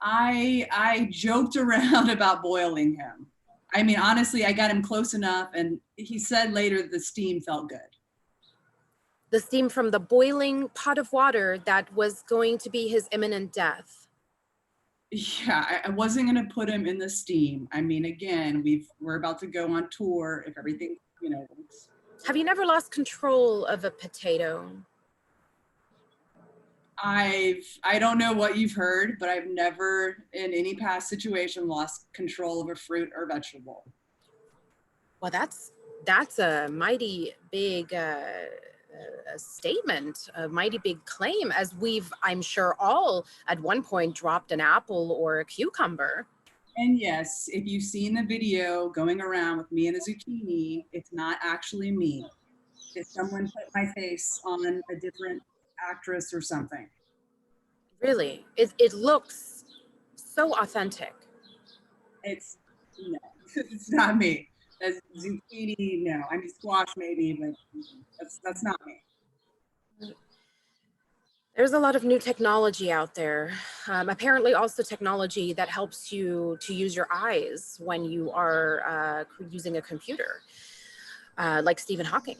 I joked around about boiling him. I mean, honestly, I got him close enough, and he said later the steam felt good. The steam from the boiling pot of water that was going to be his imminent death. Yeah, I wasn't going to put him in the steam. I mean, again, we're about to go on tour if everything, works. Have you never lost control of a potato? I don't know what you've heard, but I've never in any past situation lost control of a fruit or vegetable. Well, that's a mighty big a statement, a mighty big claim, as we've, I'm sure, all at one point dropped an apple or a cucumber. And yes, if you've seen the video going around with me and a zucchini, it's not actually me. It's someone put my face on a different actress or something. Really, it looks so authentic. It's no, it's not me. That's zucchini, no. I mean squash maybe, but that's not me. There's a lot of new technology out there. Apparently also technology that helps you to use your eyes when you are using a computer, like Stephen Hawking.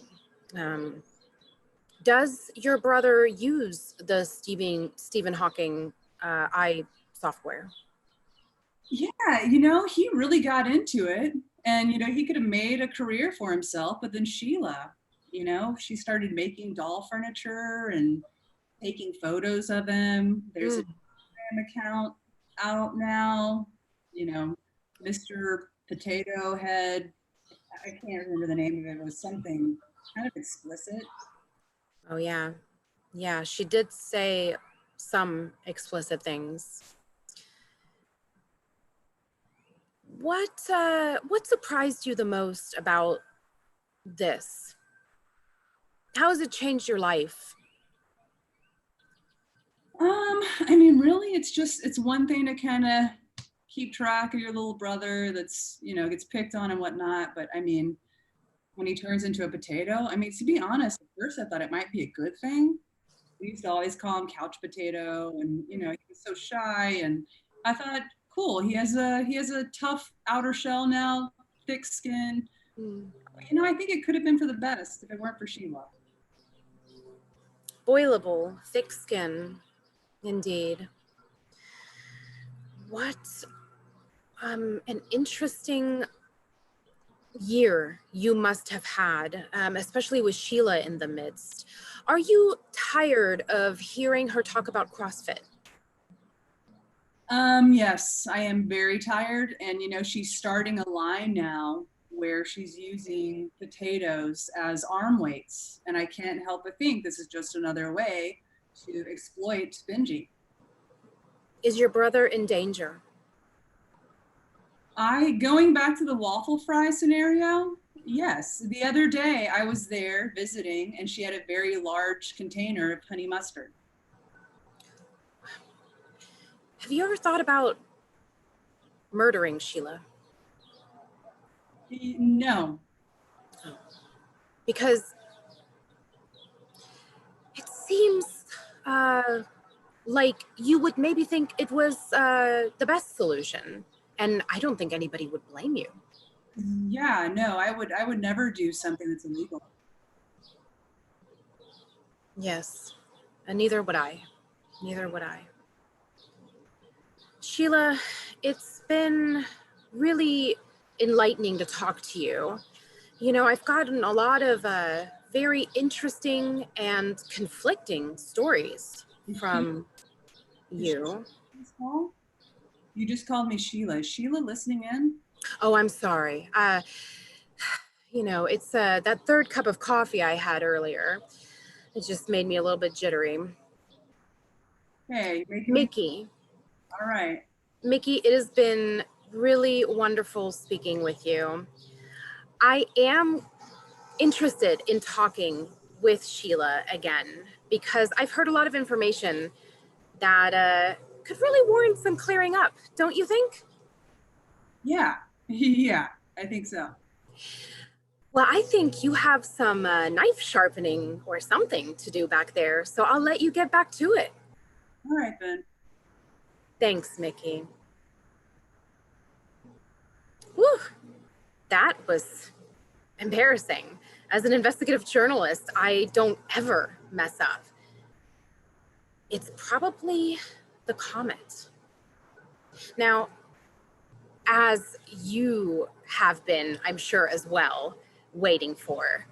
Does your brother use the Stephen Hawking eye software? Yeah, he really got into it, and he could have made a career for himself, but then Sheila, she started making doll furniture and taking photos of him. There's an Instagram account out now, Mr. Potato Head. I can't remember the name of it. It was something kind of explicit. Oh yeah. Yeah, she did say some explicit things. What surprised you the most about this? How has it changed your life? I mean, really, it's one thing to kind of keep track of your little brother that's, gets picked on and whatnot. But I mean, when he turns into a potato, I mean, to be honest, at first I thought it might be a good thing. We used to always call him Couch Potato, and he was so shy. And I thought, cool, he has a tough outer shell now, thick skin. I think it could have been for the best if it weren't for Sheila. Boilable, thick skin, indeed. What an interesting year you must have had, especially with Sheila in the midst. Are you tired of hearing her talk about CrossFit? Yes, I am very tired. And, she's starting a line now where she's using potatoes as arm weights. And I can't help but think this is just another way to exploit Benji. Is your brother in danger? Going back to the waffle fry scenario, yes. The other day I was there visiting and she had a very large container of honey mustard. Have you ever thought about murdering Sheila? No. Because it seems like you would maybe think it was the best solution. And I don't think anybody would blame you. Yeah, no, I would never do something that's illegal. Yes, and neither would I. Neither would I. Sheila, it's been really enlightening to talk to you. I've gotten a lot of very interesting and conflicting stories from you. You just called me Sheila. Is Sheila listening in? Oh, I'm sorry. It's that third cup of coffee I had earlier. It just made me a little bit jittery. Hey, Mickey. All right. Mickey, it has been really wonderful speaking with you. I am interested in talking with Sheila again because I've heard a lot of information that could really warrant some clearing up, don't you think? Yeah, yeah, I think so. Well, I think you have some knife sharpening or something to do back there, so I'll let you get back to it. All right, then. Thanks, Mickey. Whew, that was embarrassing. As an investigative journalist, I don't ever mess up. It's probably the comet. Now, as you have been, I'm sure as well, waiting for,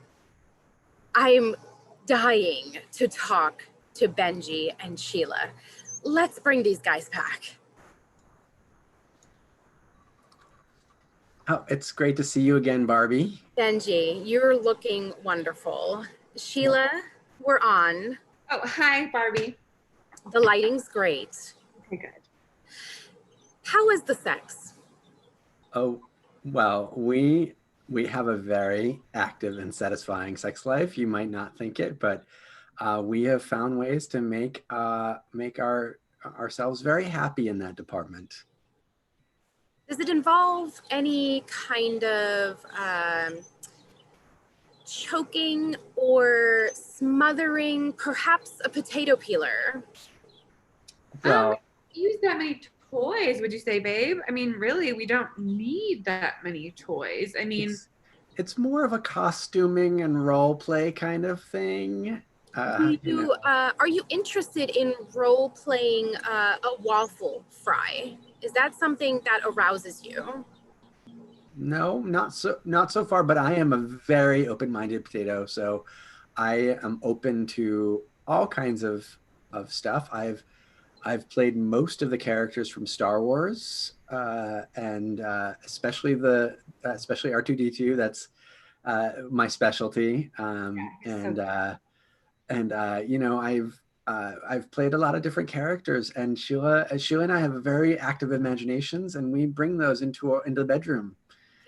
I'm dying to talk to Benji and Sheila. Let's bring these guys back. Oh, it's great to see you again, Barbie. Benji, you're looking wonderful. Sheila, we're on. Oh, hi, Barbie. The lighting's great. Okay, good. How is the sex? Oh, well, we have a very active and satisfying sex life. You might not think it, but we have found ways to make ourselves very happy in that department. Does it involve any kind of choking or smothering, perhaps a potato peeler? Well, Use that many toys, would you say, babe? I mean, really, we don't need that many toys. I mean, it's more of a costuming and role play kind of thing. Are you interested in role playing a waffle fry? Is that something that arouses you? No, not so far, but I am a very open-minded potato, so I am open to all kinds of stuff. I've played most of the characters from Star Wars, and especially R2D2. That's my specialty. You know, I've played a lot of different characters, and Sheila and I have very active imaginations, and we bring those into the bedroom.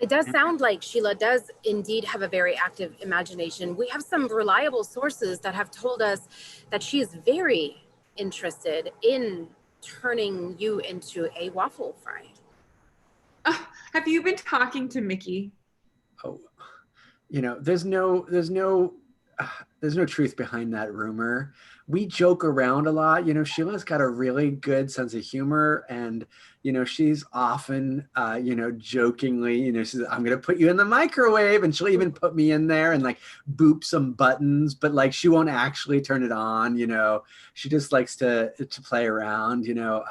It does sound like Sheila does indeed have a very active imagination. We have some reliable sources that have told us that she is very interested in turning you into a waffle fry. have you been talking to Mickey? Oh, you know, there's no truth behind that rumor. We joke around a lot. You know, Sheila's got a really good sense of humor, and you know, she's often you know, jokingly, you know, she's, I'm gonna put you in the microwave, and she'll even put me in there and like boop some buttons, but like she won't actually turn it on. You know, she just likes to play around. You know,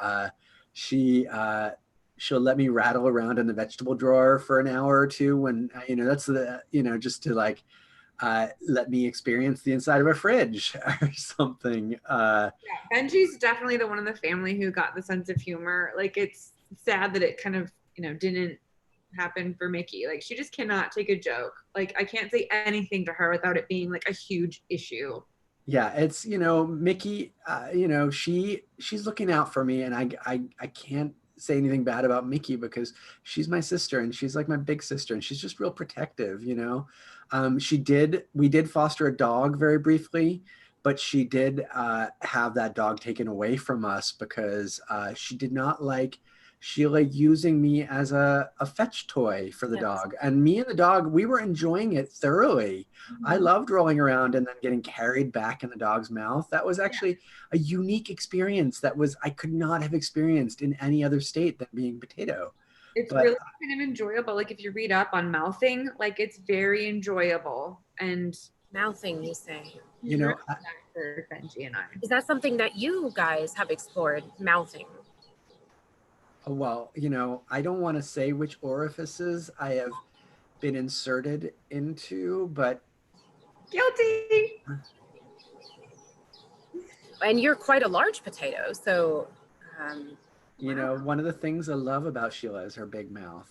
she'll let me rattle around in the vegetable drawer for an hour or two when you know, that's the, you know, just to like let me experience the inside of a fridge or something. Yeah, Benji's definitely the one in the family who got the sense of humor. Like, it's sad that it kind of, you know, didn't happen for Mickey. Like, she just cannot take a joke. Like, I can't say anything to her without it being like a huge issue. Yeah, it's, you know, Mickey, you know, she's looking out for me, and I can't say anything bad about Mickey because she's my sister, and she's like my big sister, and she's just real protective, you know. We did foster a dog very briefly, but she did have that dog taken away from us because she did not like Sheila using me as a fetch toy for the dog. And me and the dog, we were enjoying it thoroughly. I loved rolling around and then getting carried back in the dog's mouth. That was actually a unique experience that I could not have experienced in any other state than being potato. It's really kind of enjoyable. Like, if you read up on mouthing, like, it's very enjoyable. And Mouthing, you say? You know, for Benji and I. Is that something that you guys have explored, mouthing? well, you know, I don't want to say which orifices I have been inserted into, but Guilty. And you're quite a large potato, so you know, one of the things I love about Sheila is her big mouth.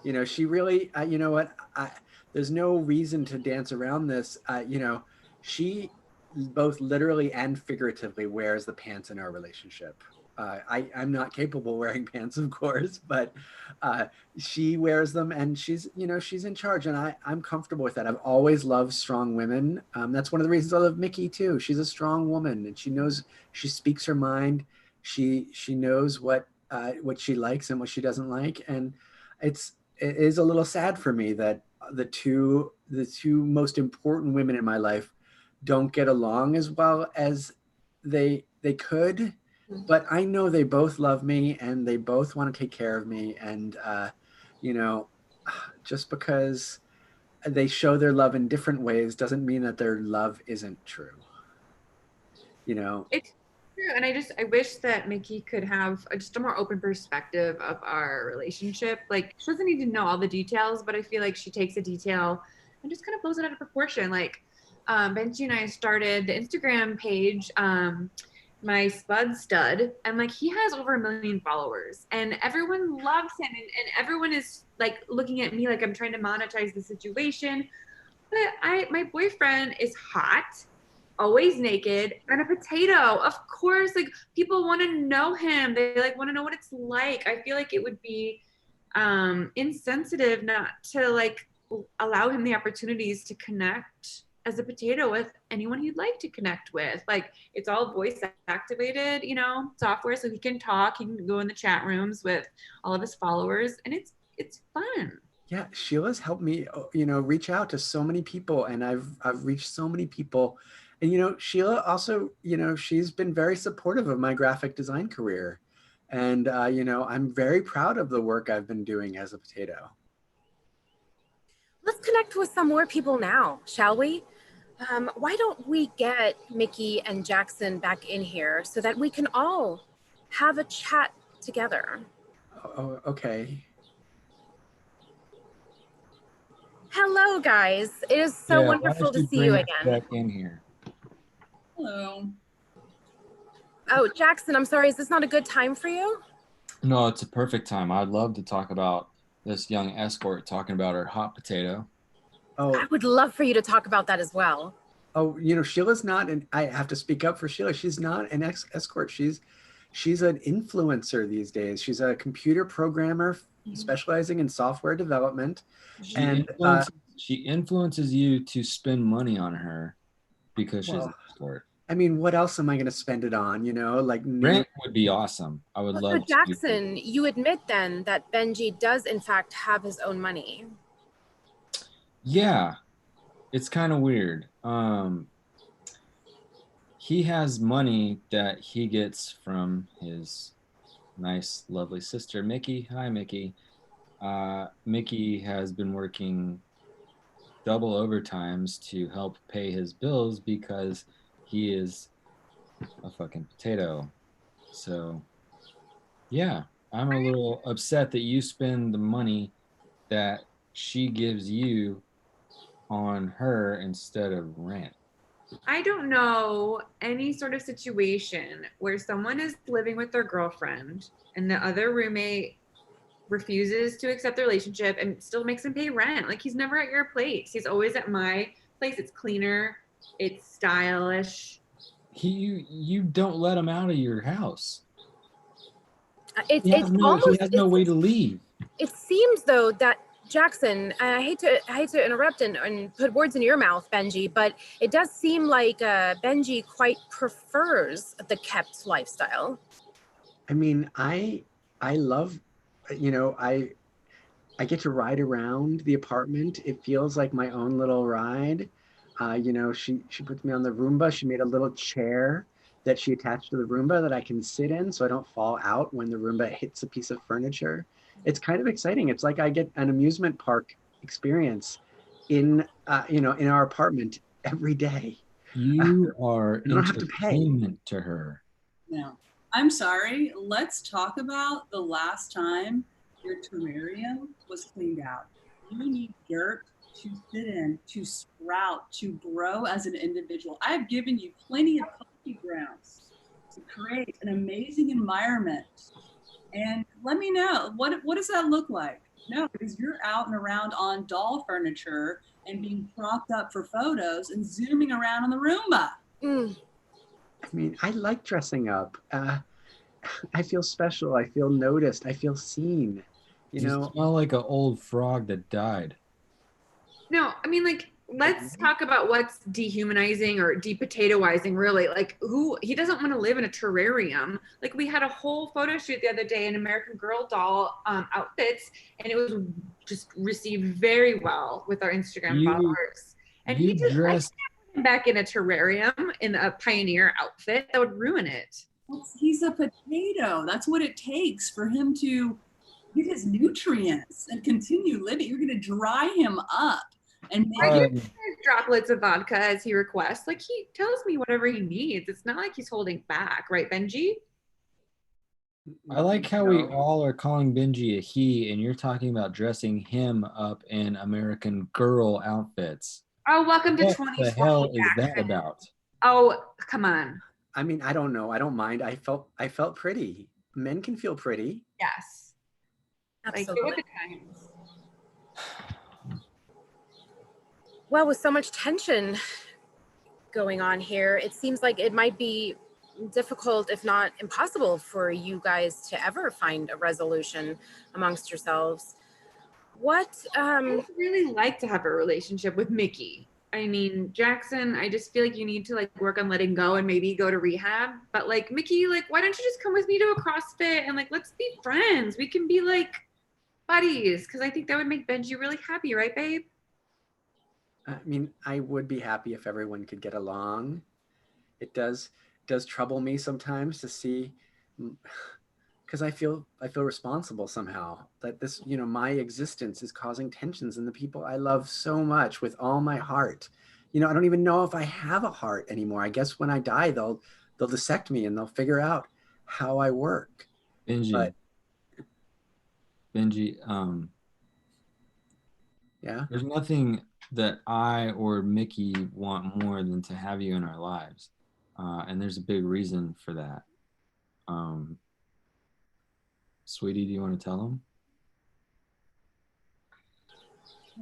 You know, she really, you know what, there's no reason to dance around this. You know, she both literally and figuratively wears the pants in our relationship. I'm not capable of wearing pants, of course, but she wears them, and she's, you know, she's in charge, and I'm comfortable with that. I've always loved strong women. That's one of the reasons I love Mickey too. She's a strong woman, and she speaks her mind. She knows what she likes and what she doesn't like, and it is a little sad for me that the two most important women in my life don't get along as well as they could. But I know they both love me, and they both want to take care of me. And, you know, just because they show their love in different ways doesn't mean that their love isn't true. You know? It's true. And I wish that Mickey could have just a more open perspective of our relationship. Like, she doesn't need to know all the details, but I feel like she takes a detail and just kind of blows it out of proportion. Like Benji and I started the Instagram page, my Spud Stud, and like he has over 1 million followers, and everyone loves him, and everyone is like looking at me like I'm trying to monetize the situation. But my boyfriend is hot, always naked, and a potato. Of course, like people want to know him. They like want to know what it's like. I feel like it would be insensitive not to like allow him the opportunities to connect as a potato with anyone he'd like to connect with. Like it's all voice activated, you know, software, so he can talk, he can go in the chat rooms with all of his followers, and it's fun. Yeah, Sheila's helped me, you know, reach out to so many people, and I've reached so many people. And you know, Sheila also, you know, she's been very supportive of my graphic design career. And you know, I'm very proud of the work I've been doing as a potato. Let's connect with some more people now, shall we? Why don't we get Mickey and Jackson back in here so that we can all have a chat together? Oh, okay. Hello, guys. It is so Yeah, why wonderful don't to see you bring us again. back in here? Hello. Oh, Jackson, I'm sorry. Is this not a good time for you? No, it's a perfect time. I'd love to talk about this young escort talking about her hot potato. Oh, I would love for you to talk about that as well. oh, you know, Sheila's not an, I have to speak up for Sheila. She's not an escort. She's an influencer these days. She's a computer programmer specializing in software development. And She influences you to spend money on her because she's well, an escort. I mean, what else am I going to spend it on? You know, like Rent would be awesome. I would So love to. Jackson, you admit then that Benji does in fact have his own money. Yeah, it's kind of weird. He has money that he gets from his nice, lovely sister, Mickey. Hi, Mickey. Mickey has been working double overtimes to help pay his bills because he is a fucking potato. So, yeah, I'm a little upset that you spend the money that she gives you on her instead of rent. I don't know any sort of situation where someone is living with their girlfriend and the other roommate refuses to accept the relationship and still makes him pay rent. Like he's never at your place. He's always at my place. It's cleaner, it's stylish. You don't let him out of your house. It's He has no way to leave. It seems though that Jackson, I hate to interrupt and put words in your mouth, Benji, but it does seem like Benji quite prefers the kept lifestyle. I mean, I love, you know, I get to ride around the apartment. It feels like my own little ride. You know, she puts me on the Roomba. She made a little chair that she attached to the Roomba that I can sit in so I don't fall out when the Roomba hits a piece of furniture. It's kind of exciting. It's like I get an amusement park experience in, you know, in our apartment every day. You are I don't have to pay. entertainment to her. No, I'm sorry. Let's talk about the last time your terrarium was cleaned out. You need dirt to sit in, to sprout, to grow as an individual. I've given you plenty of plenty grounds to create an amazing environment. And let me know, what does that look like? No, because you're out and around on doll furniture and being propped up for photos and zooming around on the Roomba. I mean, I like dressing up. I feel special. I feel noticed. I feel seen. You know, smell like an old frog that died. No, I mean, like, let's talk about what's dehumanizing or depotatoizing, really. Like, he doesn't want to live in a terrarium. Like, we had a whole photo shoot the other day in American Girl doll outfits, and it was just received very well with our Instagram followers. And he just dressed back in a terrarium in a pioneer outfit. That would ruin it. He's a potato. That's what it takes for him to get his nutrients and continue living. You're going to dry him up and make droplets of vodka as he requests. Like, he tells me whatever he needs. It's not like he's holding back, right, Benji? I like how we No. all are calling Benji a he, and you're talking about dressing him up in American Girl outfits. Oh, welcome to What the 2020, hell is that Jackson. about? Oh, come on. I mean, I don't know. I don't mind. I felt pretty. Men can feel pretty. Yes. Like, get with Absolutely. the times. Well, with so much tension going on here, it seems like it might be difficult, if not impossible, for you guys to ever find a resolution amongst yourselves. What I would really like to have a relationship with Mickey. I mean, Jackson, I just feel like you need to like work on letting go and maybe go to rehab. But like Mickey, like why don't you just come with me to a CrossFit and like let's be friends. We can be like buddies because I think that would make Benji really happy, right, babe? I mean, I would be happy if everyone could get along. It does trouble me sometimes to see, because I feel responsible somehow that this, my existence is causing tensions in the people I love so much with all my heart. I don't even know if I have a heart anymore. I guess when I die, they'll dissect me and they'll figure out how I work. Benji, But Benji, yeah, there's nothing that I or Mickey want more than to have you in our lives. And there's a big reason for that. Um, Sweetie, do you want to tell them?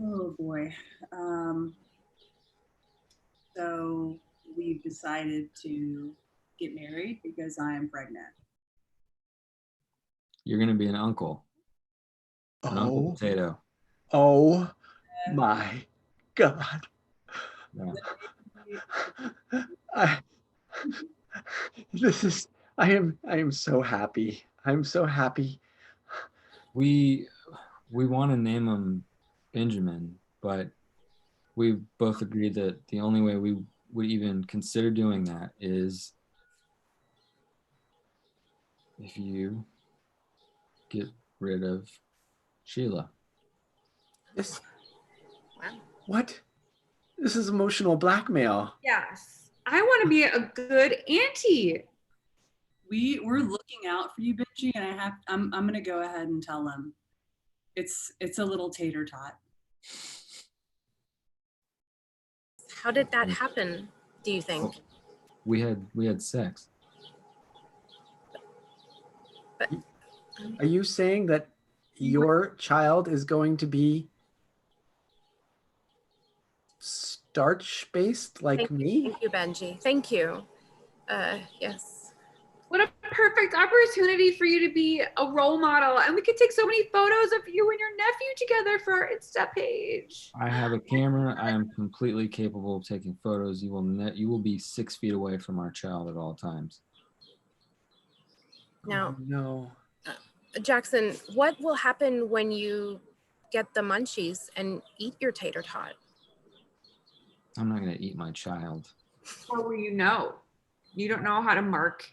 Oh boy. So we've decided to get married because I am pregnant. You're going to be an uncle oh, potato. oh my God. Yeah. I, this is, I am so happy. I'm so happy. We want to name him Benjamin, but we both agreed that the only way we would even consider doing that is if you get rid of Sheila. This, wow. what? This is emotional blackmail. Yes. I want to be a good auntie. We're looking out for you, Benji, and I'm gonna go ahead and tell them it's a little tater tot. How did that happen, do you think? We had sex. Are you saying that your child is going to be starch based like me? Thank you, Benji. Thank you. Yes. What a perfect opportunity for you to be a role model. And we could take so many photos of you and your nephew together for our Insta page. I have a camera. I am completely capable of taking photos. You will be 6 feet away from our child at all times. Now, Oh, no. Jackson, what will happen when you get the munchies and eat your tater tot? I'm not going to eat my child. How will you know? You don't know how to mark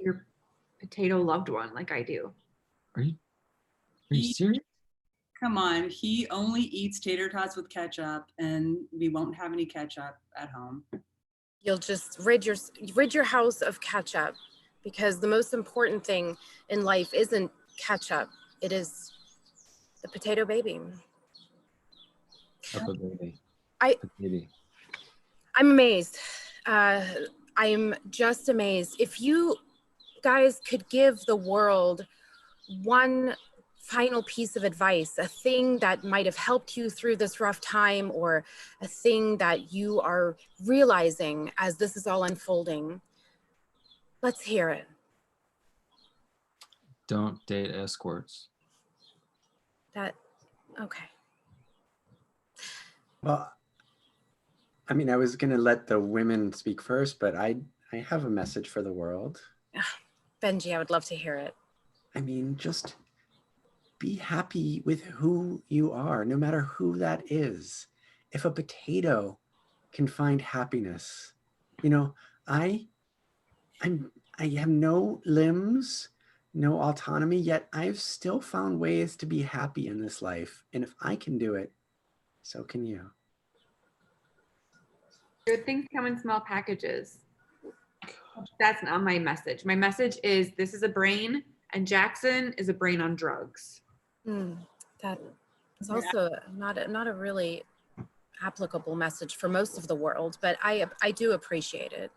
your potato loved one like I do. Are you serious? Come on, he only eats tater tots with ketchup, and we won't have any ketchup at home. You'll just rid your house of ketchup, because the most important thing in life isn't ketchup. It is the potato baby. Up a baby. I- Baby. I'm amazed. I'm just amazed. If you guys could give the world one final piece of advice, a thing that might have helped you through this rough time, or a thing that you are realizing as this is all unfolding, let's hear it. Don't date escorts. Okay. Well, I mean, I was going to let the women speak first, but I have a message for the world. Benji, I would love to hear it. I mean, just be happy with who you are, no matter who that is. If a potato can find happiness, I have no limbs, no autonomy, yet I've still found ways to be happy in this life. And if I can do it, so can you. Good things come in small packages. That's not my message. My message is this is a brain and Jackson is a brain on drugs. That is also not a really applicable message for most of the world, but I do appreciate it.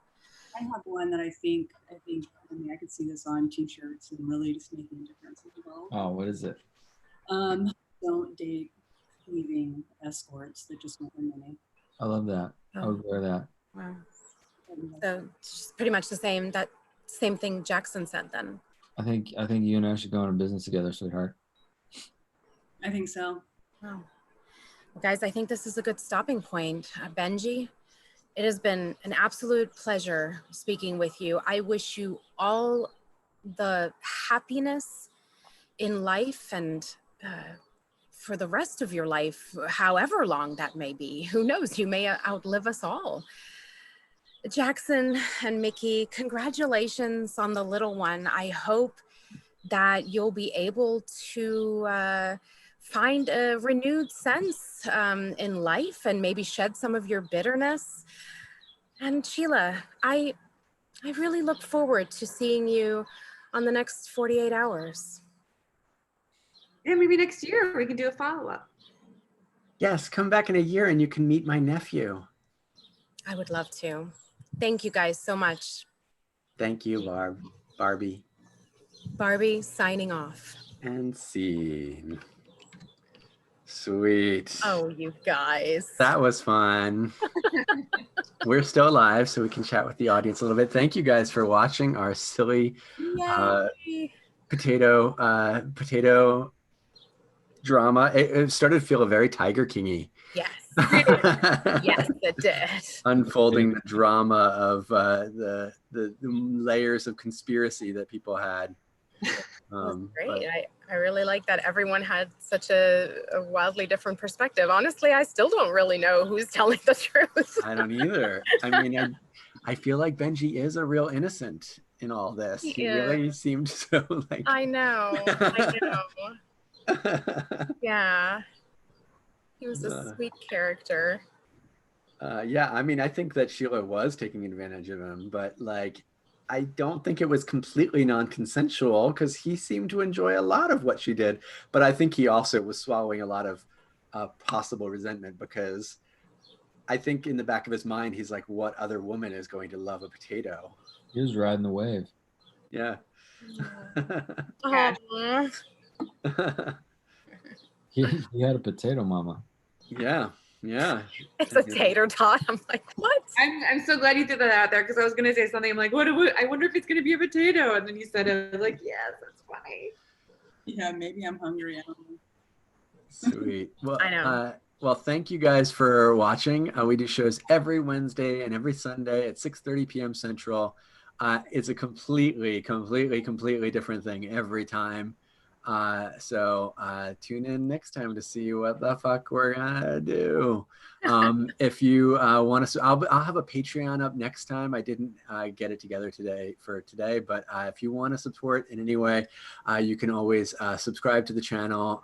I have one that I think, I mean, I could see this on t-shirts and really just making a difference as well. Oh, what is it? Don't date leaving escorts that just want their money. I love that. I would wear that. Wow. So it's pretty much the same thing Jackson said then. I think you and I should go into business together, sweetheart. I think so. Wow. Well, guys, I think this is a good stopping point. Benji, it has been an absolute pleasure speaking with you. I wish you all the happiness in life and for the rest of your life, however long that may be. Who knows? You may outlive us all. Jackson and Mickey, congratulations on the little one. I hope that you'll be able to find a renewed sense in life and maybe shed some of your bitterness. And Sheila, I really look forward to seeing you on the next 48 hours. Yeah, maybe next year we can do a follow-up. Yes, come back in a year and you can meet my nephew. I would love to. Thank you guys so much. Thank you, Barbie. Barbie signing off. And scene. Sweet. Oh, you guys. That was fun. We're still alive, so we can chat with the audience a little bit. Thank you guys for watching our silly potato drama. It started to feel very Tiger King-y. Yes. Yes, it did. Unfolding the drama of the layers of conspiracy that people had. Great. I really like that everyone had such a wildly different perspective. Honestly, I still don't really know who's telling the truth. I don't either. I mean, I feel like Benji is a real innocent in all this. He really seemed so like. I know. Yeah. He was a sweet character. Yeah, I mean, I think that Sheila was taking advantage of him, but like, I don't think it was completely non-consensual because he seemed to enjoy a lot of what she did. But I think he also was swallowing a lot of possible resentment because I think in the back of his mind, he's like, what other woman is going to love a potato? He was riding the wave. Yeah. He had a potato mama. Yeah. It's a tater tot. I'm like, what? I'm so glad you threw that out there because I was gonna say something. I'm like, what? I wonder if it's gonna be a potato. And then you said it. I was like, yes, that's funny. Yeah, maybe I'm hungry. I don't know. Sweet. Well, I know. Well, thank you guys for watching. We do shows every Wednesday and every Sunday at 6:30 p.m. Central. It's a completely different thing every time. So tune in next time to see what the fuck we're gonna do. If you want to, I'll have a Patreon up next time. I didn't get it together today, but if you want to support in any way, you can always subscribe to the channel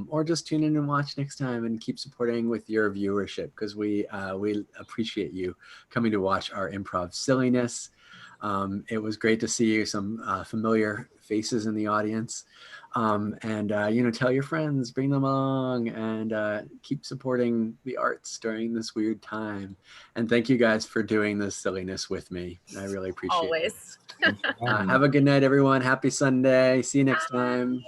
or just tune in and watch next time and keep supporting with your viewership because we appreciate you coming to watch our improv silliness. It was great to see some familiar faces in the audience. And tell your friends, bring them along, and keep supporting the arts during this weird time. And thank you guys for doing this silliness with me. I really appreciate Always. it. Have a good night, everyone. Happy Sunday. See you next time.